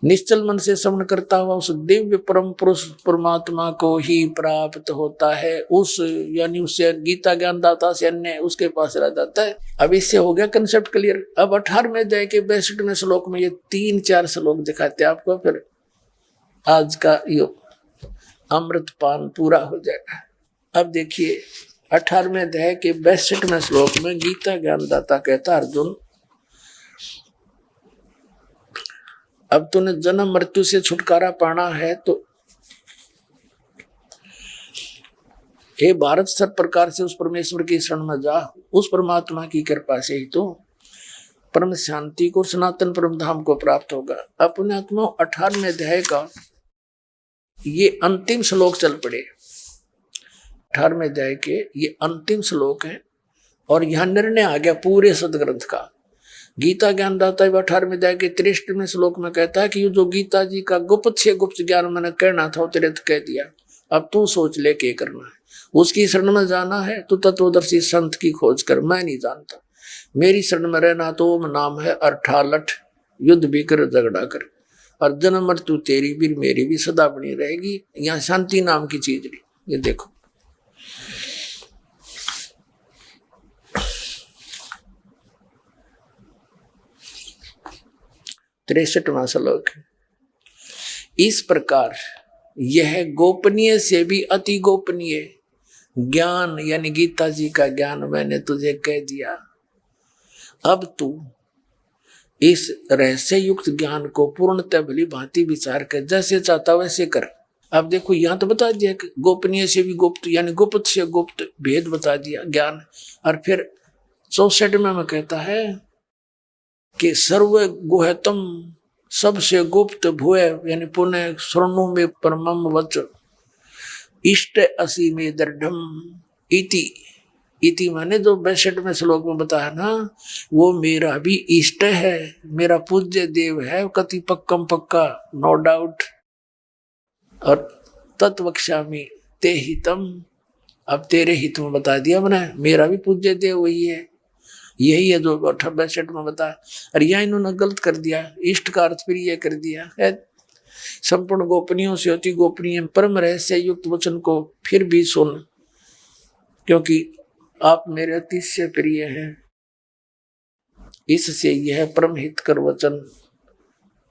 निश्चल मन से श्रवण करता हुआ उस दिव्य परम पुरुष परमात्मा को ही प्राप्त होता है। उस यानी उससे गीता ज्ञानदाता से अन्य उसके पास रह जाता है। अब इससे हो गया कंसेप्ट क्लियर। अब 18वें अध्याय के 62वें श्लोक में ये 3-4 श्लोक दिखाते हैं आपको, फिर आज का ये अमृत पान पूरा हो जाएगा। अब देखिए 18वें अध्याय के 62वें श्लोक में गीता ज्ञानदाता कहता, अर्जुन अब तूने जन्म मृत्यु से छुटकारा पाना है तो हे भारत, सब प्रकार से उस परमेश्वर की शरण में जा। उस परमात्मा की कृपा से ही तो परम शांति को, सनातन परम धाम को प्राप्त होगा। अपने आत्मा 18वें अध्याय का ये अंतिम श्लोक चल पड़े। 18वें अध्याय के ये अंतिम श्लोक है और यह निर्णय आ गया पूरे सदग्रंथ का। गीता ज्ञानदाता 18वें अध्याय के 63वें श्लोक में कहता है कि जो गीता जी का गुप्त से गुप्त ज्ञान मैंने कहना था वो तेरे तो कह दिया, अब तू सोच ले क्या करना है। उसकी शरण में जाना है तो तत्वदर्शी संत की खोज कर, मैं नहीं जानता। मेरी शरण में रहना तो ओम नाम है, अर्थालठ युद्ध भी कर झगड़ा कर, और जन्म मृत्यु तेरी भी मेरी भी सदा बनी रहेगी। यहाँ शांति नाम की चीज नहीं। ये देखो 63वां श्लोक। इस प्रकार यह गोपनीय से भी अति गोपनीय ज्ञान यानी गीता जी का ज्ञान मैंने तुझे कह दिया। अब तू इस रहस्य युक्त ज्ञान को पूर्णतः भली भांति विचार कर जैसे चाहता वैसे कर। अब देखो यहाँ तो बता दिया कि गोपनीय से भी गुप्त यानी गुप्त से गुप्त भेद बता दिया ज्ञान। और फिर 64 में कहता है कि सर्व गुहतम सबसे गुप्त भूय यानी पुण्य स्वर्णों में परमम वच इष्ट असी में दृढ़म इति। इति माने जो 62वें श्लोक में बताया ना, वो मेरा भी इष्ट है, मेरा पूज्य देव है, कति पक्कम पक्का नो डाउट। और तत्वक्षामि ते हितम, अब तेरे हित में बता दिया मैंने, मेरा भी पूज्य देव वही है, यही है जो 62 में बताया। और यह इन्होंने गलत कर दिया, इष्ट का अर्थ फिर ये कर दिया है। संपूर्ण गोपनीयों से अति गोपनीय परम रहस्य युक्त वचन को फिर भी सुन, क्योंकि आप मेरे अतिशय प्रिय हैं। इससे यह परम हितकर वचन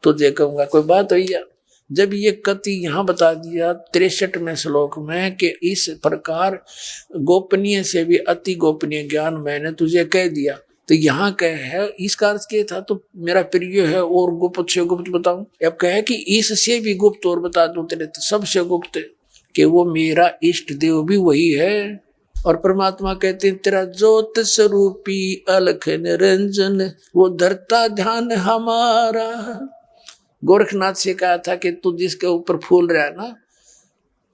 तुझे कहूंगा। कोई बात हुई है जब ये कति यहाँ बता दिया 63वें श्लोक में कि इस प्रकार गोपनीय से भी अति गोपनीय ज्ञान मैंने तुझे कह दिया, तो यहाँ कह है इसका अर्थ क्या था, तो मेरा प्रिय है और गुप्त से गुप्त बताऊं। अब कहे कि इससे भी गुप्त और बता दूं तेरे, तो सबसे गुप्त कि वो मेरा इष्ट देव भी वही है। और परमात्मा कहते हैं तेरा ज्योत स्वरूपी अलख निरंजन वो धरता ध्यान हमारा। गोरखनाथ से कहा था कि तू जिसके ऊपर फूल रहा है ना,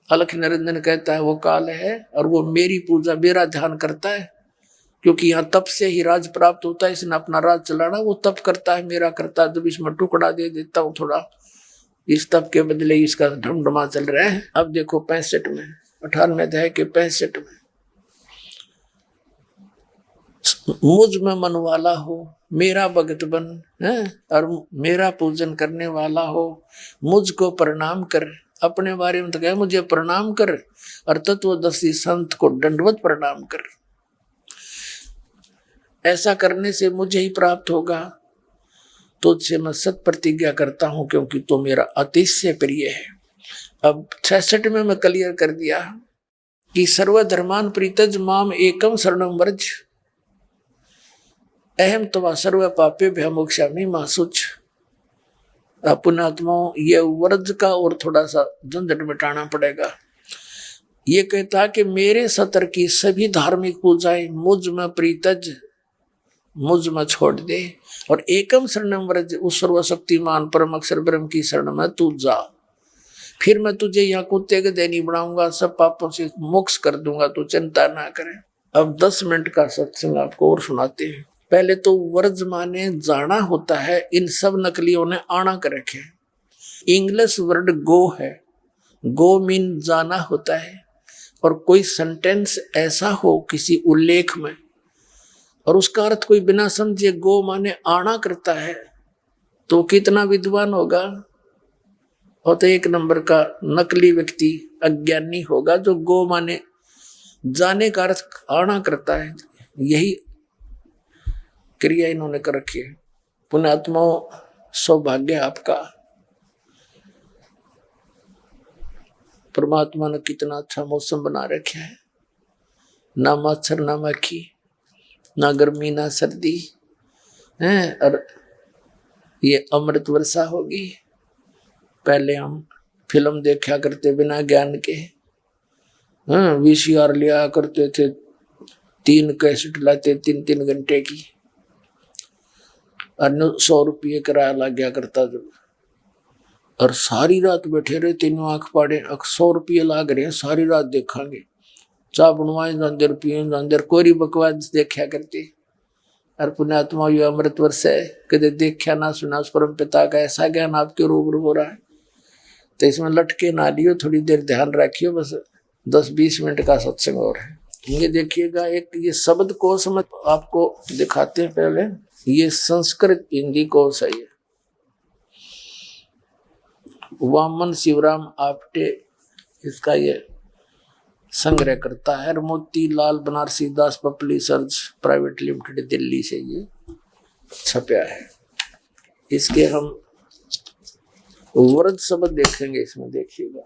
अलख निरंजन कहता है वो काल है, और वो मेरी पूजा मेरा ध्यान करता है, क्योंकि यहाँ तप से ही राज प्राप्त होता है। इसने अपना राज चलाना, वो तप करता है मेरा करता है, जब इसमें टुकड़ा दे देता हूँ थोड़ा, इस तप के बदले इसका ढमढमा चल रहा है। अब देखो 65 में 98 अध्याय के 65 में, मुझ में मन वाला हो मेरा भगत बन है, और मेरा पूजन करने वाला हो मुझको प्रणाम कर। अपने बारे में तो कहे मुझे प्रणाम कर, और तत्वदर्शी संत को दंडवत प्रणाम कर। ऐसा करने से मुझे ही प्राप्त होगा। तुझसे मैं सत प्रतिज्ञा करता हूं, क्योंकि तो मेरा अतिशय प्रिय है। अब 66 में मैं क्लियर कर दिया कि सर्वधर्मान प्रीतज माम एकम शरणम व्रज अहम तवा सर्व पापे भयमोक्षामि मा शुच। पुण्यात्मा ये व्रज का और थोड़ा सा झंझट मिटाना पड़ेगा। ये कहता कि मेरे सतर की सभी धार्मिक पूजाएं मुझ में प्रीतज, मुझ में छोड़ दे, और एकम शरणम व्रज उस सर्वशक्तिमान परम अक्षर ब्रह्म की शरण में तू जा। फिर मैं तुझे यहाँ कुत्ते के दैनी बनाऊंगा, सब पापों से मोक्ष कर दूंगा, तू चिंता ना करे। अब 10 मिनट का सत्संग आपको और सुनाते हैं। पहले तो व्रज माने जाना होता है, इन सब नकलियों ने आना कर रखे। इंग्लिश वर्ड गो है, गो मीन जाना होता है, और कोई सेंटेंस ऐसा हो किसी उल्लेख में और उसका अर्थ कोई बिना समझे गो माने आना करता है, तो कितना विद्वान होगा। और तो 1 नंबर का नकली व्यक्ति अज्ञानी होगा जो गो माने जाने का अर्थ आना करता है। यही क्रिया इन्होंने कर रखी है। पुण्यात्माओं सौभाग्य आपका, परमात्मा ने कितना अच्छा मौसम बना रखा है, ना मच्छर ना मक्खी, ना गर्मी ना सर्दी है, और ये अमृत वर्षा होगी। पहले हम फिल्म देखा करते बिना ज्ञान के, VCR लिया करते थे, 3 कैसेट लाते 3-3 घंटे की, और 100 रुपये किराया लग गया करता जब, और सारी रात बैठे रहे, तीनों आंख पाड़े, 100 रुपये लाग रहे हैं, सारी रात देखांगे, चाह बनवाए जांदर पिए जांदर, कोरी बकवास देखा करते। और पुण्यात्मा ये अमृत वर्ष है, कदे देखा ना सुना उस परम पिता का ऐसा ज्ञान आपके रूबरू हो रहा है, तो इसमें लटके ना लियो, थोड़ी देर ध्यान रखियो। बस 10-20 मिनट का सत्संग और है। ये देखिएगा, एक ये शब्द कोश में आपको दिखाते हैं। पहले ये संस्कृत हिंदी कोश है, ये वामन शिवराम आपटे इसका ये संग्रह करता है। मोती लाल बनारसी दास पब्लिशर्स प्राइवेट लिमिटेड दिल्ली से ये छपया है। इसके हम व्रज शब्द देखेंगे। इसमें देखिएगा,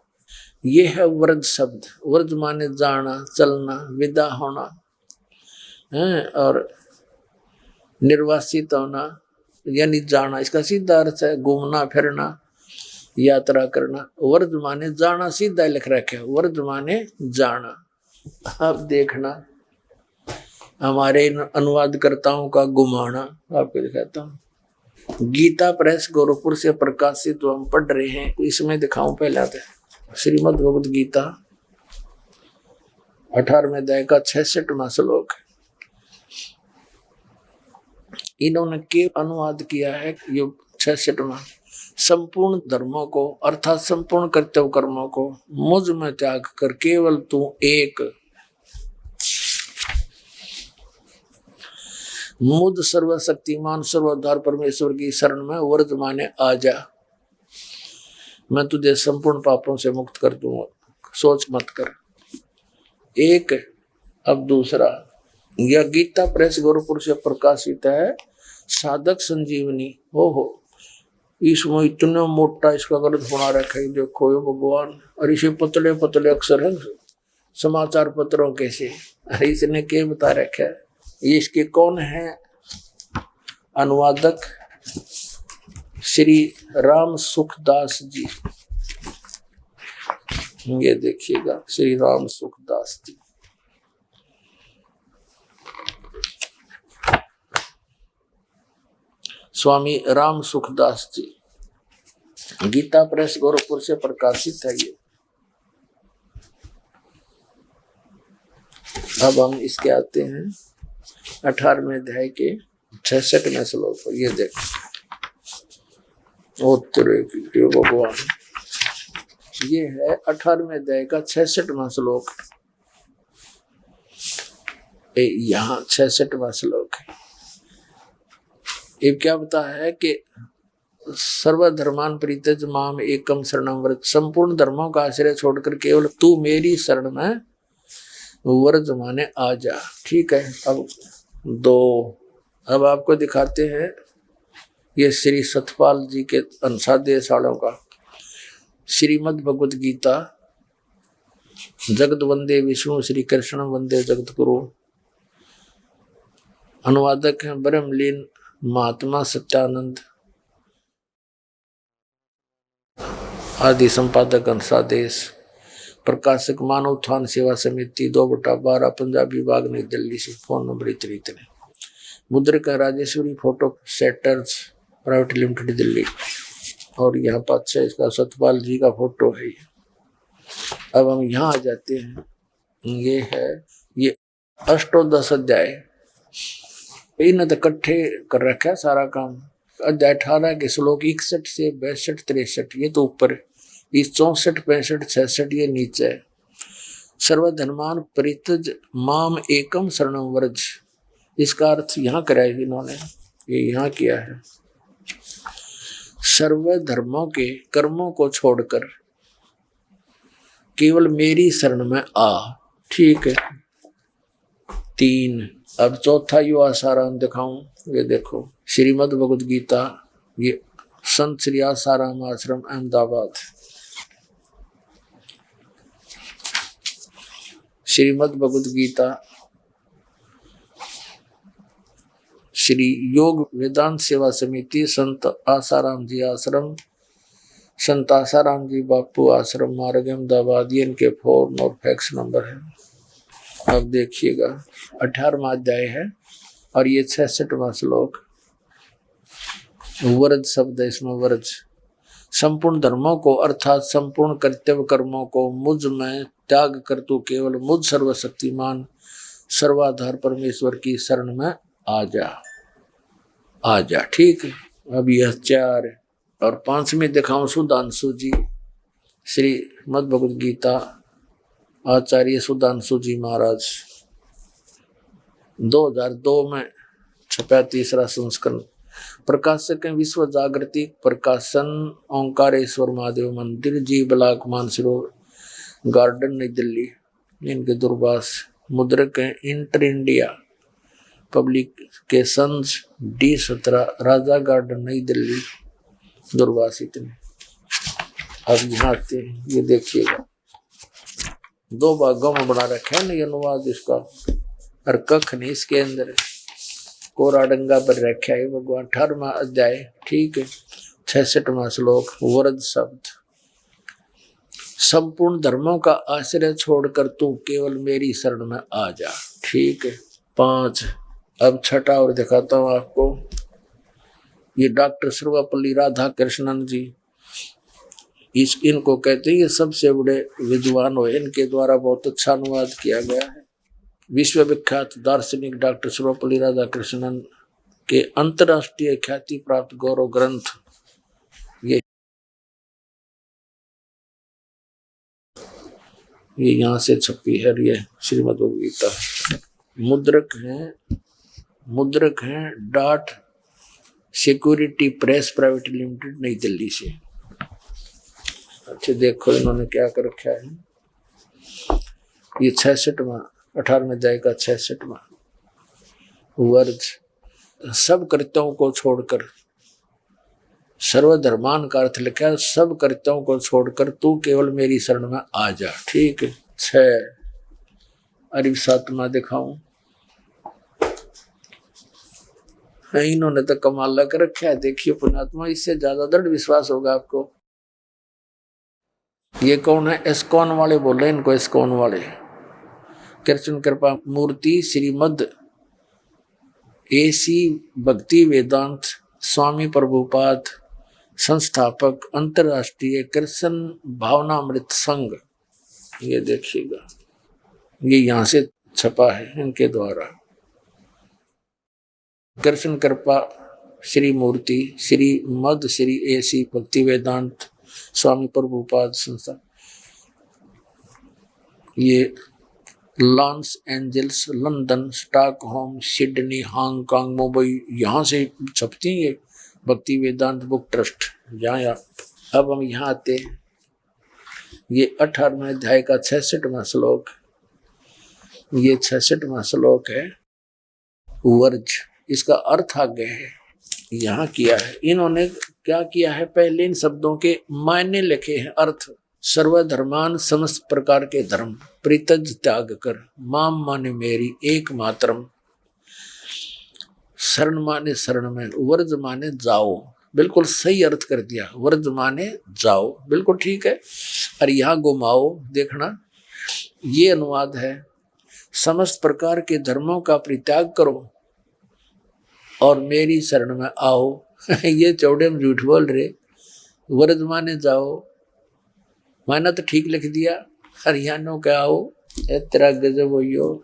ये है व्रज शब्द। व्रज माने जाना, चलना, विदा होना है, और निर्वासित होना यानी जाना। इसका सीधा अर्थ है घूमना फिरना, यात्रा करना। व्रज माने जाना, सीधा लिख रखे है, व्रज माने जाना। अब देखना हमारे अनुवादकर्ताओं का घुमाना आपको दिखाता हूँ। गीता प्रेस गोरखपुर से प्रकाशित तो हम पढ़ रहे हैं। इसमें दिखाऊं पहले आते श्रीमद् भगवद गीता 18वें अध्याय का 66वां श्लोक। इन्होंने के अनुवाद किया है ये 66वां। संपूर्ण धर्मों को अर्थात संपूर्ण कर्तव्य कर्मों को मुझ में त्याग कर केवल तू एक मुझ सर्वशक्तिमान सर्वोद्धार परमेश्वर की शरण में व्रज माने आ जा, मैं तुझे संपूर्ण पापों से मुक्त कर दूंगा। सोच मत कर। एक अब दूसरा, यह गीता प्रेस गोरखपुर से प्रकाशित है। साधक संजीवनी हो इसमें इतना मोटा इसका ग्रंथ बना रखा है, देखो ये भगवान। और इसे पतले पतले अक्षर है समाचार पत्रों के से। अरे इसने क्या बता रखा है, ये इसके कौन है अनुवादक श्री राम सुखदास जी, ये देखिएगा श्री राम सुखदास जी। स्वामी राम सुखदास जी, गीता प्रेस गोरखपुर से प्रकाशित है ये। अब हम इसके आते हैं 18वें अध्याय के 66वें श्लोक पर। ये देखो, भगवान, ये है 18वें अध्याय का 66वां श्लोक। यहाँ 66वां श्लोक है। ये क्या बता है कि सर्वधर्मान परित्यज माम एकम शरणम व्रज, संपूर्ण धर्मों का आश्रय छोड़कर केवल तू मेरी शरण में व्रज माने आ जा। ठीक है। अब आपको दिखाते हैं ये श्री सतपाल जी के अंशादेशालों का श्रीमद् भगवद गीता। जगत वंदे विष्णु श्री कृष्ण वंदे जगत गुरु। अनुवादक हैं ब्रह्मलीन महात्मा सत्यानंद, आदि संपादक अंशादेश, प्रकाशक मानव उत्थान सेवा समिति 2/12 पंजाबी बाग नई दिल्ली से। फोन नंबर इतने। मुद्रक Rajeshwari photo setters private limited Delhi. और यहाँ पास इसका सतपाल जी का फोटो है। अब हम यहाँ आ जाते हैं। ये है ये अष्टोदश अध्याय। इन्हें तो इकट्ठे कर रखा है सारा काम। अध्याय 18 के श्लोक 61 से 62 63 ये तो ऊपर है। इस 64 65 66 ये नीचे है। सर्वधर्मान परित्यज माम एकम शरणम व्रज, इसका अर्थ यहाँ कराया इन्होंने, ये यहाँ किया है। सर्व धर्मों के कर्मों को छोड़कर केवल मेरी शरण में आ। ठीक है। 3। अब चौथा यो आसाराम दिखाऊं। ये देखो श्रीमद् भगवद गीता, ये संत श्री आसाराम आश्रम अहमदाबाद। श्रीमद् भगवद गीता श्री योग वेदांत सेवा समिति संत आसाराम जी आश्रम, संत आसाराम जी बापू आश्रम मार्ग अहमदाबाद। ये इनके फोन और फैक्स नंबर है। अब देखिएगा 18वां अध्याय है और ये 66वां श्लोक। व्रज शब्द है इसमें। व्रज संपूर्ण धर्मों को अर्थात संपूर्ण कर्तव्य कर्मों को मुझ में त्याग कर तू केवल मुझ सर्वशक्तिमान सर्वाधार परमेश्वर की शरण में आ जा। ठीक है। अब यह 4 और 5वें दिखाऊं सुधांशु जी, श्री मद् भगवद गीता आचार्य सुधांशु जी महाराज। 2002 में छपा 3रा संस्करण। प्रकाशक है विश्व जागृति प्रकाशन, ओंकारेश्वर महादेव मंदिर, जी ब्लॉक मानसरोवर गार्डन नई दिल्ली। इनके दूरभाष। मुद्रक है इंटर इंडिया पब्लिकेशंस D17 राजा गार्डन नई दिल्ली। दूरभाष इतने। अब यहाँ आते हैं। ये देखिएगा 2 भागों में बना रखा है ना ये अनुवाद इसका, और कख नहीं इसके अंदर कोरा डंगा पर रखा है भगवान। 18वां अध्याय। ठीक है। 66वां श्लोक। व्रज शब्द संपूर्ण धर्मों का आश्रय छोड़कर तू केवल मेरी शरण में आ जा। ठीक है। 5। अब 6ठा और दिखाता हूँ आपको। ये डॉक्टर सर्वपल्ली राधा कृष्णन जी, इनको कहते हैं ये सबसे बड़े विद्वान हो। इनके द्वारा बहुत अच्छा अनुवाद किया गया है। विश्व विख्यात दार्शनिक डॉक्टर सर्वपल्ली राधा कृष्णन के अंतर्राष्ट्रीय ख्याति प्राप्त गौरव ग्रंथ ये यहाँ से छपी है। ये श्रीमद् भगवद गीता। मुद्रक हैं dot security press private limited नई दिल्ली से। अच्छा देखो इन्होंने क्या कर रखा है। ये 66वां 18वें अध्याय का 66वां। वर्ज सब कर्तव्यों को छोड़कर, सर्वधर्मान का अर्थ लिखा है सब कर्तव्यों को छोड़कर तू केवल मेरी शरण में आ जा। ठीक है। 6। अरे 7वां दिखाऊं। इन्होंने तो कमाल लग रखा है। देखिए पुण्यात्मा, इससे ज्यादा दृढ़ विश्वास होगा आपको। ये कौन है? एस्कॉन वाले बोले इनको, एस्कॉन वाले। कृष्ण कृपा मूर्ति श्रीमद एसी भक्ति वेदांत स्वामी प्रभुपाद संस्थापक अंतर्राष्ट्रीय कृष्ण भावनामृत संघ। ये देखिएगा, ये यहां से छपा है इनके द्वारा। कृष्ण कृपा श्री मूर्ति श्री मद श्री एसी भक्ति वेदांत स्वामी प्रभुपाद संस्था। ये Los Angeles, London, Stockholm, Sydney, Hong Kong, Mumbai, यहाँ से छपती है भक्ति वेदांत बुक ट्रस्ट। यहाँ अब हम यहाँ आते हैं। ये 18वें अध्याय का 66वां श्लोक। ये 66वां श्लोक है वर्ज। इसका अर्थ आगे है, यहाँ किया है इन्होंने। क्या किया है? पहले इन शब्दों के मायने लिखे हैं, अर्थ। सर्वधर्मान, समस्त प्रकार के धर्म, परित्यज त्याग कर, माम माने मेरी एक मात्रम, शरण माने शरण में, वर्ज माने जाओ। बिल्कुल सही अर्थ कर दिया, वर्ज माने जाओ, बिल्कुल ठीक है। और यहाँ घुमाओ, देखना ये अनुवाद है, समस्त प्रकार के धर्मों का परित्याग करो और मेरी शरण में आओ। ये चौड़े में झूठ बोल रहे। वर्ज माने जाओ, माना तो ठीक लिख दिया, हरियाणा का आओ। तेरा गजब हो,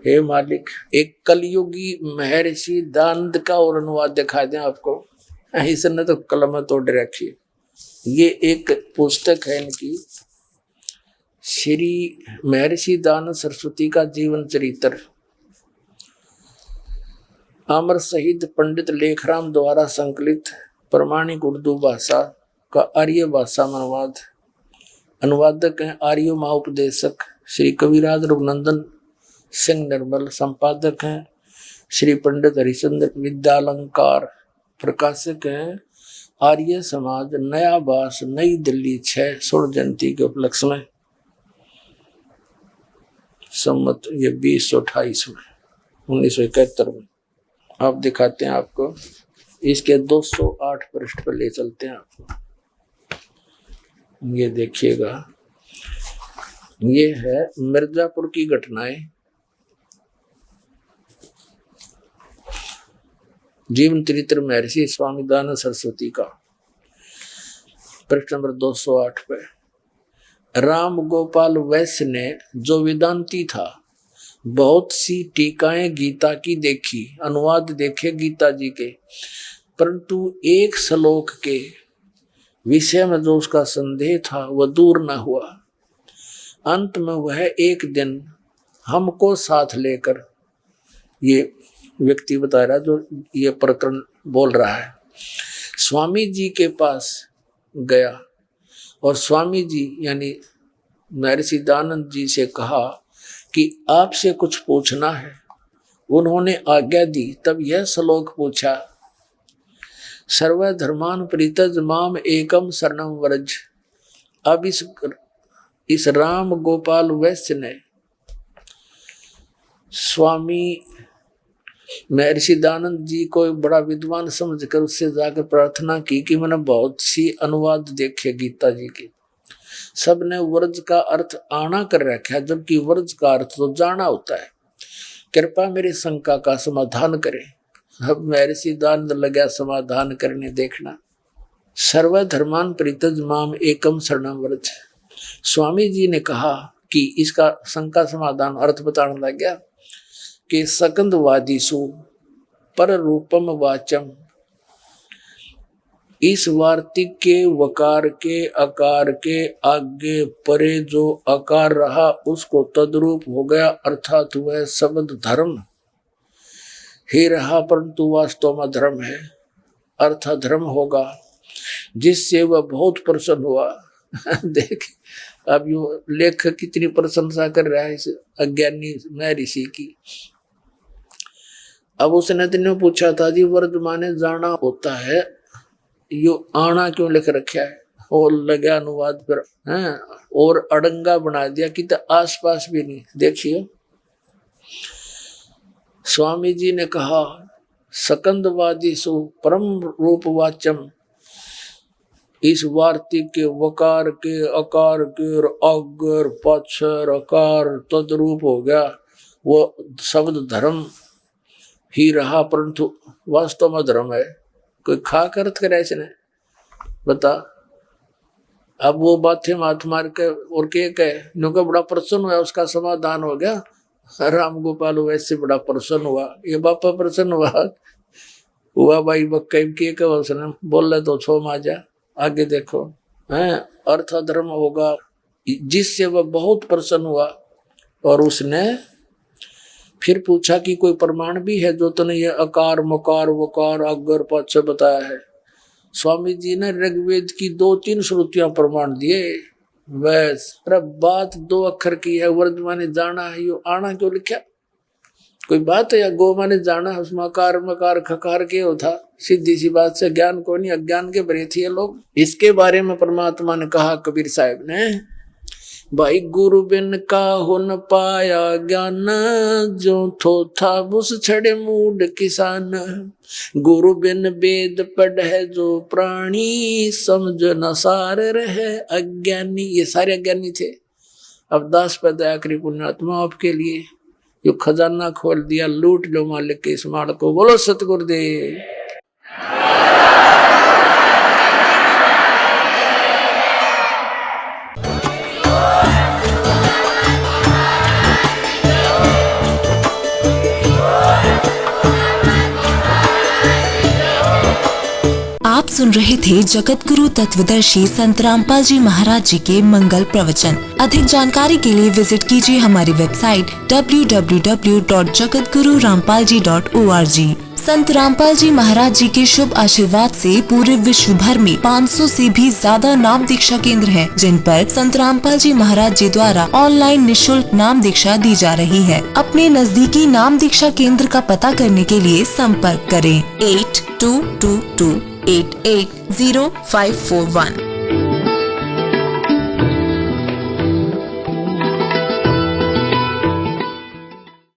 हे मालिक। एक कलयुगी महर्षि दानंद का और अनुवाद दिखा दें आपको, इसने तो कलम तोड़ रखी। ये एक पुस्तक है इनकी, श्री महर्षि दानंद सरस्वती का जीवन चरित्र, अमर शहीद पंडित लेखराम द्वारा संकलित प्रमाणिक उर्दू भाषा का आर्य भाषा में अनुवाद। अनुवादक हैं आर्य महाउपदेशक श्री कविराज रघुनंदन सिंह निर्मल। संपादक हैं श्री पंडित हरिचंद्र विद्यालंकार। प्रकाशक हैं आर्य समाज, नया बास, नई दिल्ली 6 स्वर्ण जयंती के उपलक्ष्य में, सम्मत ये 2028 में, 1971 में। आप दिखाते हैं आपको, इसके 208 पृष्ठ पर ले चलते हैं आपको। ये देखिएगा, ये है मिर्जापुर की घटनाएं, जीवन चरित्र महर्षि स्वामी दानंद सरस्वती का, पृष्ठ नंबर 208 पे। राम गोपाल वैश्य ने, जो वेदांती था, बहुत सी टीकाएं गीता की देखी, अनुवाद देखे गीता जी के, परंतु एक श्लोक के विषय में जो उसका संदेह था वह दूर न हुआ। अंत में वह एक दिन हमको साथ लेकर, ये व्यक्ति बता रहा जो ये प्रकरण बोल रहा है, स्वामी जी के पास गया और स्वामी जी यानी महर्षि दानंद जी से कहा कि आपसे कुछ पूछना है। उन्होंने आज्ञा दी। तब यह श्लोक पूछा, सर्वधर्मान परित्यज माम एकम शरणम व्रज। अब इस राम गोपाल वैश्य ने स्वामी महर्षि दानंद जी को बड़ा विद्वान समझकर उससे जाकर प्रार्थना की कि मैंने बहुत सी अनुवाद देखे गीता जी के, सब ने व्रज का अर्थ आना कर रखा है, जबकि व्रज का अर्थ तो जाना होता है। कृपा मेरे शंका का समाधान करें। अब महर्षि दानंद लगा समाधान करने, देखना। सर्वधर्मान परित्यज माम एकम शरणम व्रज। स्वामी जी ने कहा कि इसका शंका समाधान अर्थ बताने लग गया कि सकंदवादीसु पर रूपम वाचम, इस वार्तिक के वकार के आकार के आगे परे जो आकार रहा उसको तद्रूप हो गया, अर्थात वह शब्द धर्म ही रहा, परंतु वास्तव में धर्म है, अर्थात धर्म होगा जिससे वह बहुत प्रसन्न हुआ। देख अब यो लेखक कितनी प्रशंसा कर रहा है इस अज्ञानी महर्षि की। अब उसने तो पूछा था जी वर्तमाने जाना होता है, यो आना क्यों लिख रखा है? और लगा अनुवाद पर हैं और अड़ंगा बना दिया कि तो आसपास भी नहीं। देखिए स्वामी जी ने कहा सकंदवादीसु परम रूप वाच्यम, इस वार्तिक के वकार के अकार के और अगर पक्षर अकार तद्रूप हो गया, वो शब्द धर्म ही रहा, परंतु वास्तव में धर्म है। कोई खा कर करे इसने बता। अब वो बातें मात मार के और के कहे बड़ा प्रसन्न हुआ, उसका समाधान हो गया। राम गोपाल वैसे बड़ा प्रसन्न हुआ, ये बापा प्रसन्न हुआ भाई बक्का के कहा उसने बोल तो छो माजा आगे देखो हैं। अर्थ धर्म होगा, जिससे वह बहुत प्रसन्न हुआ। और उसने फिर पूछा कि कोई प्रमाण भी है जो तूने ये अकार मकार वकार अगर पक्ष बताया है। स्वामी जी ने ऋग्वेद की 2-3 श्रुतियां प्रमाण दिए। बस बात 2 अक्षर की है, वर्द माने जाना है, यो आना क्यों लिखा? कोई बात है या गो माने जाना है, उसमें अकार मकार खकार के होता। सीधी सी बात से ज्ञान को नहीं, अज्ञान के भरे थे लोग। इसके बारे में परमात्मा ने कहा कबीर साहब ने, भाई गुरु बिन का हो न पाया ज्ञान, जो थो था बुस छड़े मूड किसान। गुरु बिन वेद पढ़ है जो प्राणी, समझ न सार रहे अज्ञानी। ये सारे अज्ञानी थे। अब दास पैदा आखिरी पुण्यात्मा आपके लिए जो खजाना खोल दिया, लूट लो मालिक के इस माल को। बोलो सतगुरुदेव।
आप सुन रहे थे जगत गुरु तत्वदर्शी संत रामपाल जी महाराज जी के मंगल प्रवचन। अधिक जानकारी के लिए विजिट कीजिए हमारी वेबसाइट www.jagatgururampalji.org। संत रामपाल जी महाराज जी के शुभ आशीर्वाद से पूरे विश्व भर में 500 से भी ज्यादा नाम दीक्षा केंद्र हैं, जिन पर संत रामपाल जी महाराज जी द्वारा ऑनलाइन निशुल्क नाम दीक्षा दी जा रही है। अपने नजदीकी नाम दीक्षा केंद्र का पता करने के लिए संपर्क करें 8222880541।